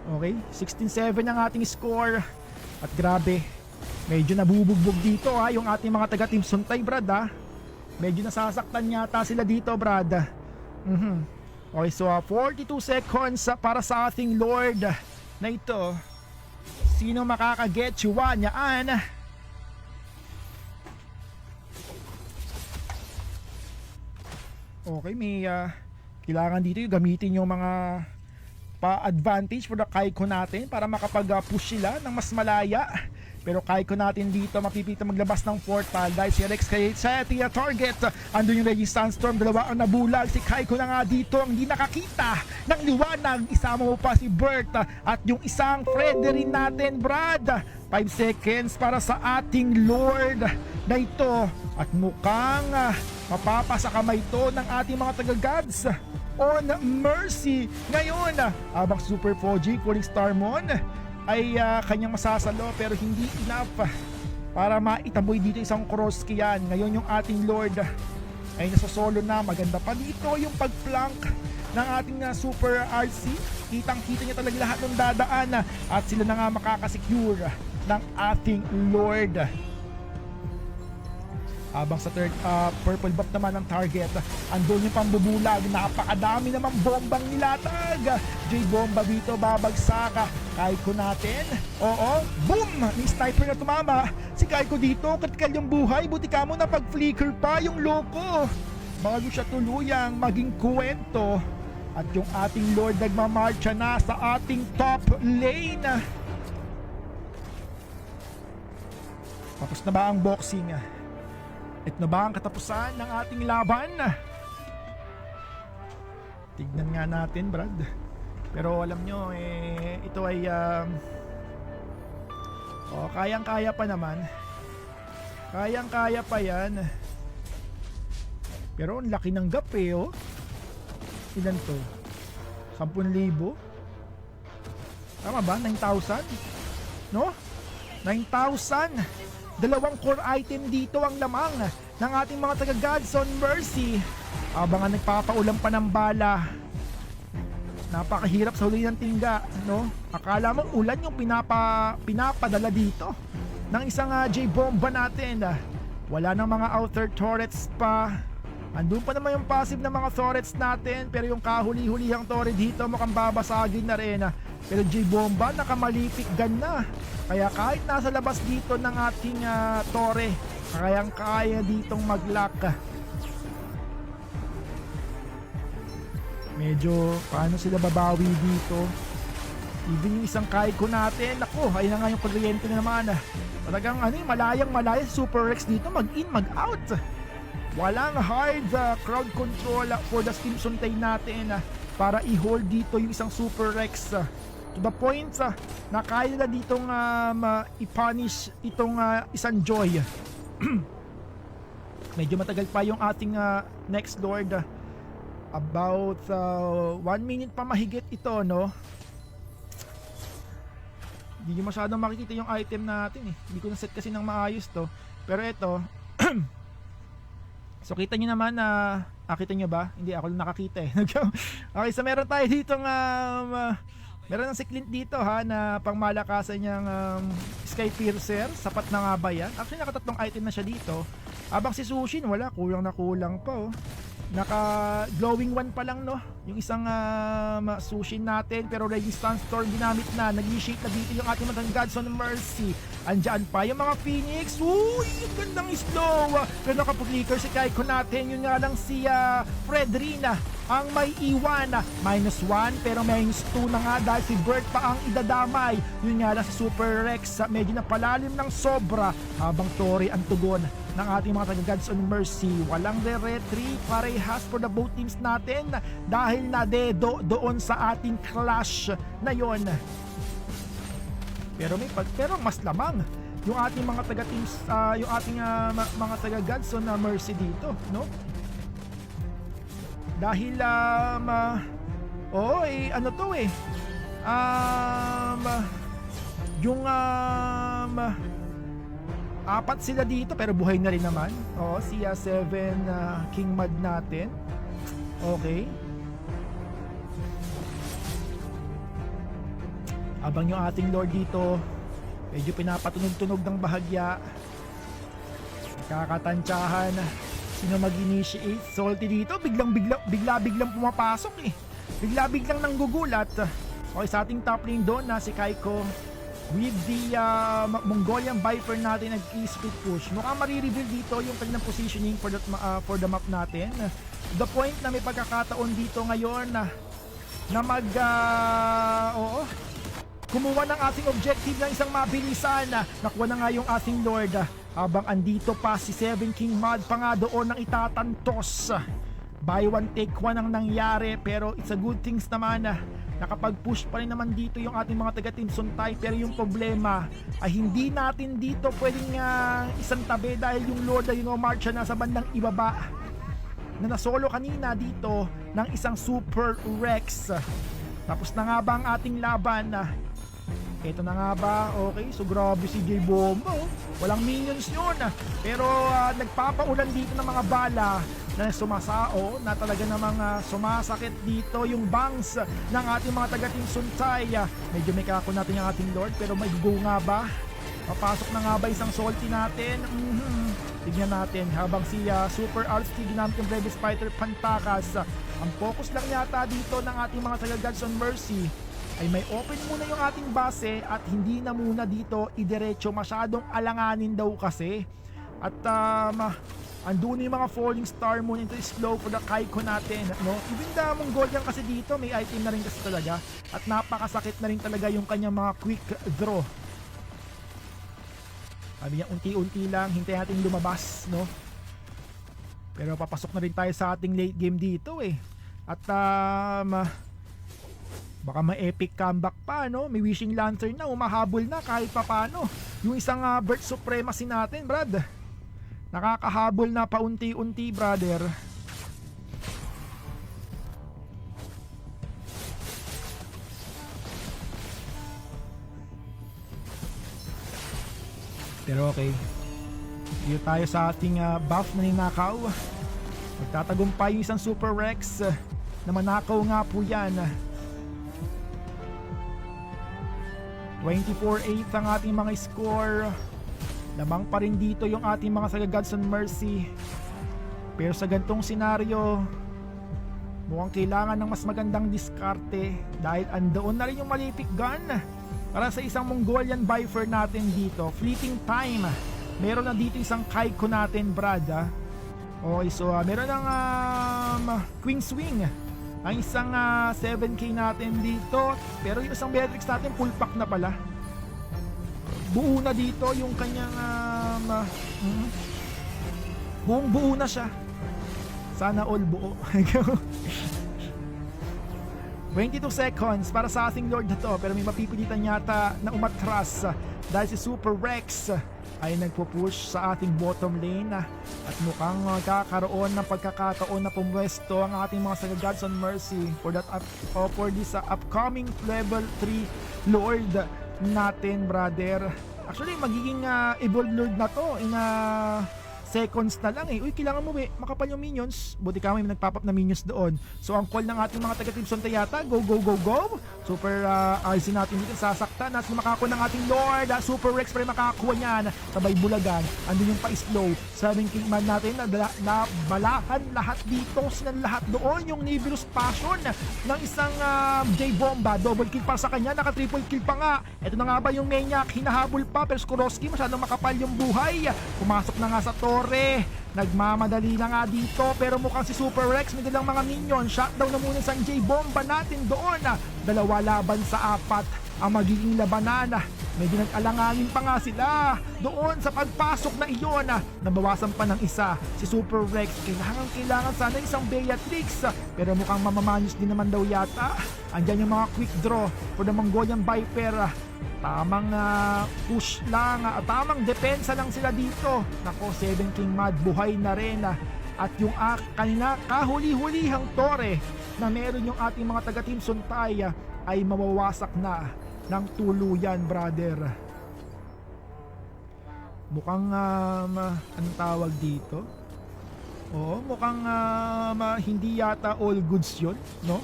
Okay, 16-7 ang ating score. At grabe, medyo nabubugbog dito ha, yung ating mga taga Team Suntay, Brad ha. Medyo nasasaktan yata sila dito, Brad. Okay, so 42 seconds para sa ating Lord na ito. Sino makakaget Yuan yaan? Okay, may kailangan dito yung gamitin yung mga pa-advantage for the Kaiko natin para makapag-push sila ng mas malaya. Pero Kaiko natin dito mapipita maglabas ng portal dahil si Rex kay Seti target. Andun yung Reggie Sandstorm, dalawa ang nabulag. Si Kaiko na nga dito ang hindi nakakita ng liwanag. Isama mo pa si Bert at yung isang friend rin natin, Brad. 5 seconds para sa ating Lord na ito. At mukhang mapapasa kamay ito ng ating mga taga-gods on Mercy. Ngayon, habang Super Foji, Cooling Starmon ay kanyang masasalo pero hindi enough para maitaboy dito isang Kroski yan. Ngayon yung ating Lord ay nasa solo na. Maganda pa dito yung pag-flank ng ating Super RC. Kitang-kita niya talaga lahat ng dadaan at sila na nga makakasecure ng ating Lord. Habang sa third purple buff naman ang target, andun yung pambubulag, napakadami namang bombang nilatag. J-bomba dito babagsak. Kaiko natin, oo, boom! May sniper na tumama. Si Kaiko dito, katikal yung buhay, buti ka mo na pag-flicker pa yung loko bago siya tuluyang maging kuwento. At yung ating Lord nagmamarcha na sa ating top lane. Tapos na ba ang boxing? Ito na ba ang katapusan ng ating laban? Tignan nga natin, Brad. Pero alam nyo, ito ay kayang-kaya pa naman. Kayang-kaya pa yan. Pero ang laki ng gap oh. Ilan to? 10,000? Tama ba? 9,000? No? 9,000! Dalawang core item dito ang lamang ng ating mga taga-Gods on Mercy. Habang nagpapaulam pa ng bala. Napakahirap sa huli ng tingga, no? Akala mo ulan yung pinapadala dito ng isang J-bomba natin. Wala nang mga outer turrets pa. Andun pa naman yung passive ng mga turrets natin, pero yung kahuli-hulihang turret dito mukhang babasagin na rin. Pero J-bomba nakamalipik gun na. Kaya kahit nasa labas dito ng ating tore, kaya ditong mag-lock. Medyo paano sila babawi dito. Even yung isang Kaiko natin, ako, ayun na nga yung kuryente na naman. Talagang malayang malaya Super Rex dito, mag-in, mag-out. Walang hard crowd control for the Team Suntay natin para i-hold dito yung isang Super Rex. To the point na kaya nila ditong i-punish itong isang Joy. Medyo matagal pa yung ating next Lord. About 1 minute pa mahigit ito, no? Hindi nyo masyadong makikita yung item natin eh. Hindi ko na-set kasi ng maayos to. Pero ito, so kita nyo naman na, kita nyo ba? Hindi, ako lang nakakita eh. Okay, so meron tayo ditong meron ng si Clint dito ha, na pangmalakasan niyang Sky Piercer. Sapat na nga ba yan? Actually nakatatlong item na siya dito. Abang si Sushin, wala, kulang na kulang pa oh. Naka glowing one pa lang no, yung isang Sushin natin, pero Resistance Storm ginamit na. Nag-initiate na dito yung ating mga Gods on Mercy. Andyan pa yung mga Phoenix. Uy, yung gandang slow. Pero nakapag-flicker si Kaiko natin. Yun nga lang si Fredrina ang may iwan. -1 pero -2 na nga dahil si Bert pa ang idadamay. Yun nga lang si Super Rex. Medyo napalalim ng sobra habang Tori ang tugon ng ating mga taga-Gods on Mercy. Walang re-retreat, parehas for the both teams natin dahil nadedo doon sa ating clash na yon. Pero mas lamang yung ating mga taga-teams, yung ating mga taga-Gods on Mercy dito, no? Dahil ano to eh. Yung apat sila dito pero buhay na rin naman. Oo, si 7 King Mad natin. Okay. Habang yung ating Lord dito, medyo pinapatunog-tunog ng bahagya. Kakatantsahan. Sino mag-initiate? Salty dito, bigla-biglang pumapasok eh. Bigla-biglang nanggugulat. Okay, sa ating top lane doon na si Kaiko with the Mongolian Viper natin nag-split push. Mukhang marireveal dito yung kanyang positioning for the map natin. The point na may pagkakataon dito ngayon na kumuha ng ating objective ng isang mabilisan. Nakuha na nga yung ating Lord. Habang andito pa si Seven King Mad pa nga doon ng itatantos. Buy one take one ang nangyari, pero it's a good things naman. Nakapag-push pa rin naman dito yung ating mga taga-Team Suntay, pero yung problema ay hindi natin dito pwedeng isang tabi dahil yung Lord ay marcha na sa bandang ibaba na nasolo kanina dito ng isang Super Rex. Tapos na nga ba ang ating laban? Ito na nga ba? Okay, so grabe si J Bomba. Walang minions yun. Pero nagpapaulan dito ng mga bala na sumasao na talaga namang sumasakit dito yung bangs ng ating mga taga-Team Suntay. Medyo may kako natin yung ating Lord, pero may go nga ba? Papasok na nga ba isang salty natin? Tignan natin habang si Super Alstig ginamit yung Brevis Fighter Pantakas. Ang focus lang yata dito ng ating mga taga-Gods on Mercy ay may open muna yung ating base at hindi na muna dito idiretso, masyadong alanganin daw kasi. At andun yung mga falling star muna into slow for the Kaiko natin, no? Even the Mongolian kasi dito may item na rin kasi talaga at napakasakit na rin talaga yung kanyang mga quick draw. Sabi niya unti-unti lang, hintayin natin lumabas, no? Pero papasok na rin tayo sa ating late game dito eh. At baka ma-epic comeback pa, no? May wishing lantern na, umahabol na kahit papano. Yung isang Birth Supremacy natin, brad. Nakakahabol na paunti-unti, brother. Pero okay. Dito tayo sa ating buff na ninakaw. Magtatagumpay yung isang Super Rex na manakaw nga po yan. 24-8 ang ating mga score. Lamang pa rin dito yung ating mga saga-Gods on Mercy. Pero sa gantong senaryo, mukhang kailangan ng mas magandang diskarte dahil andoon na rin yung Malefic Gun para sa isang Mongolian Viper natin dito. Fleeting time. Meron na dito isang Kaiko natin, brad. Okay, so meron ng Queen Swing. Ang isang 7k natin dito. Pero yung isang Beatrix natin full pack na pala. Buo na dito yung kanyang buong buo na siya. Sana all buo. 22 seconds para sa ating Lord na to, pero may mapipilitan yata na umatras dahil si Super Rex ay nagpo-push sa ating bottom lane at mukhang kakaroon ng pagkakataon na pumwesto ang ating mga saga-Gods on Mercy for this upcoming level 3 Lord natin, brother. Actually magiging evolved Lord na to in seconds na lang eh. Uy, kailangan mo makapal yung minions. Buti ka may nagpop-up na minions doon. So ang call ng ating mga taga-Team Suntay yata, go go go go. Super RC natin dito sasaktan at makakuha ng ating Lord. Super Rex pa rin makakakuha niyan. Sabay bulagan. Andun yung pa-slow. 7 King Man natin na balahan lahat dito. Sinan lahat doon. Yung Nibiru's Passion ng isang J-Bomba. Double kill para sa kanya. Naka-triple kill pa nga. Ito na nga ba yung Maniac? Hinahabol pa. Pero Skorowski masyadong makapal yung buhay. Pumasok na nga sa torre. Nagmamadali na nga dito pero mukhang si Super Rex may dalang mga minion. Shutdown na muna sa J-Bomba natin doon. 2 laban sa 4 ang magiging labanan. Medyo nag-alanganin pa nga sila doon sa pagpasok na iyon. Nabawasan pa ng isa si Super Rex. Kailangan sana isang Beatrix pero mukhang mamamanyos din naman daw yata. Andyan yung mga quick draw for the Mongolian Viper. Tamang push lang, tamang depensa lang sila dito. Nako, 7 King Mad buhay na rin. At yung kanina kahuli-hulihang tore na meron yung ating mga taga-Team Suntay ay mawawasak na ng tuluyan, brother. Mukhang anong tawag dito? Oo, mukhang hindi yata all goods yun, no?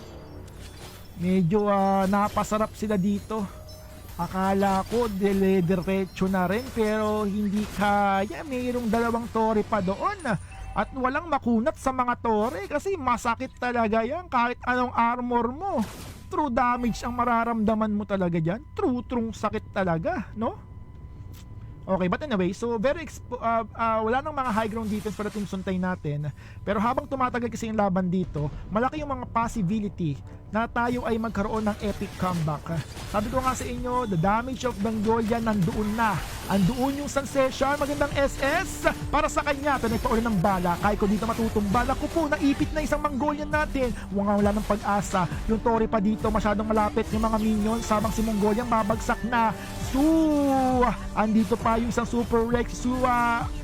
Medyo napasarap sila dito Akala ko diretso na rin pero hindi kaya. Mayroong 2 tore pa doon. At walang makunat sa mga tore kasi masakit talaga yan kahit anong armor mo. True damage ang mararamdaman mo talaga dyan. True sakit talaga, no? Okay, but anyway, so wala nang mga high ground defense para Team Suntay natin. Pero habang tumatagal kasi yung laban dito, malaki yung mga possibility na tayo ay magkaroon ng epic comeback. Sabi ko nga sa inyo, the damage of Mongolian nandoon na. Andoon yung Sunsession, magandang SS para sa kanya. Pero nagpaulan ng bala, kaya ko dito matutumba. Naku po, naipit na isang Mongolian natin. Wala ng pag-asa. Yung Tori pa dito, masyadong malapit yung mga minions. Sabang si Mongolian babagsak na. Andito pa yung isang Super Rex.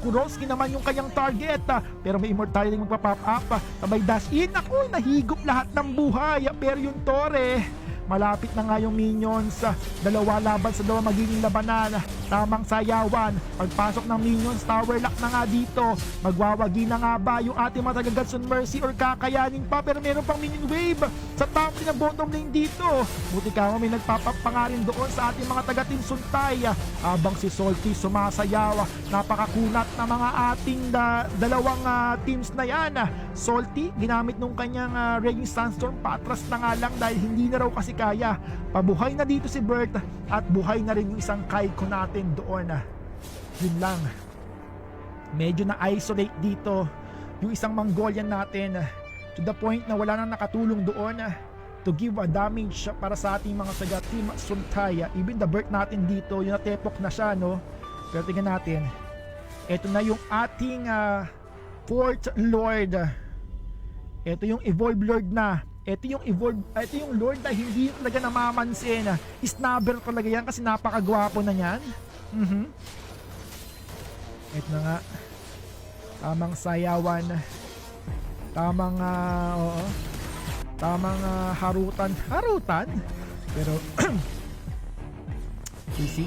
Kurosky naman yung kanyang target. Pero may immortality magpa-pop up. Sabay dash in. Ako, nahigop lahat ng buhay. Pero yung Tore, malapit na nga yung minions. 2 laban sa 2 magiging labanan. Tamang sayawan. Pagpasok ng minions, tower lock na nga dito. Magwawagi na nga ba yung ating mga taga-God's Mercy or kakayanin pa? Pero meron pang minion wave sa top na bottom lane dito. Buti ka mo may nagpapapangarin doon sa ating mga taga-Team Suntay. Habang si Salty sumasayaw. Napakakunat na mga ating 2 teams na yan. Salty, ginamit nung kanyang Raging Sandstorm. Patras na nga lang dahil hindi na raw kasi kaya. Pabuhay na dito si Bert at buhay na rin yung isang Kaiko natin doon. Yun lang. Medyo na-isolate dito yung isang Mongolian natin to the point na wala nang nakatulong doon to give a damage para sa ating mga taga Team Suntay. Even the Bert natin dito, yung natepok na siya, no? Pero tingnan natin. Ito na yung ating Fourth Lord. Ito yung Evolve Lord na. Ito yung Lord na hindi talaga namamansin. Snubber talaga yan kasi napakagwapo na yan. Ito na nga. Tamang sayawan. Tamang harutan. Pero easy.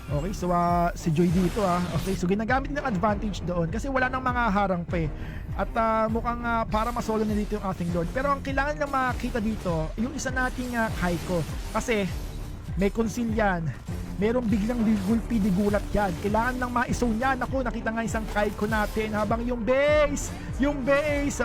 Okay, so si Joy dito Okay, so ginagamit ng advantage doon kasi wala nang mga harang pa eh. At mukhang para masolo na dito yung ating Lord. Pero ang kailangan na makita dito, yung isa nating Kaiko. Kasi may conceal yan. Merong biglang digulat yan. Kailangan lang ma-zone yan. Ako, nakita nga isang Kaiko natin habang yung base,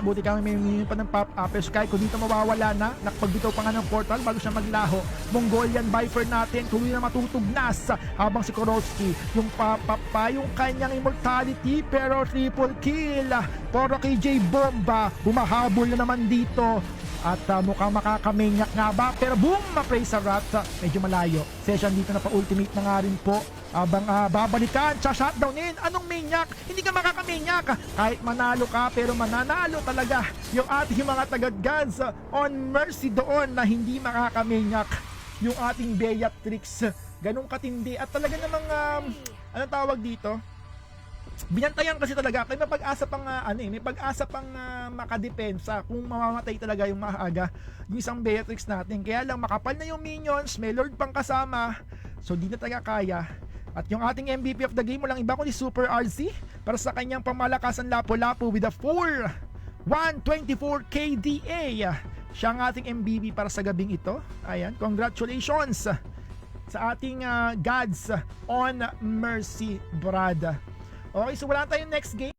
buti kami may minion pa ng pop-up. Pero Kaiko dito mawawala na. Nakpagbitaw pa nga ng portal bago siya maglaho. Mongolian Viper natin, tuloy na matutugnas habang si Kurosky, yung pop-up pa, yung kanyang immortality, pero triple kill. Poro KJ Bomba, bumahabol na naman dito. At mukhang makakamanyak nga ba, pero boom, ma-play sa Rat. Medyo malayo. Session dito na pa-ultimate na nga rin po. Abang babalikan, shutdownin. Anong manyak? Hindi ka makakamanyak. Kahit manalo ka, pero mananalo talaga yung ating mga taga-Gods on Mercy doon na hindi makakamanyak yung ating Beatrix. Ganong katindi. At talaga namang, anong tawag dito? Binantayan kasi talaga kaya may pag-asa pang may pag-asa pang makadepensa kung mamamatay talaga yung maaga yung isang Beatrix natin. Kaya lang makapal na yung minions, may Lord pang kasama, so di na talaga kaya. At yung ating MVP of the game, walang iba kundi Super RZ para sa kanyang pamalakasan Lapu-Lapu with a 124 KDA. Siya ang ating MVP para sa gabing ito. Ayan, congratulations sa ating Gods on Mercy, brad. Okay, so wala tayong next game.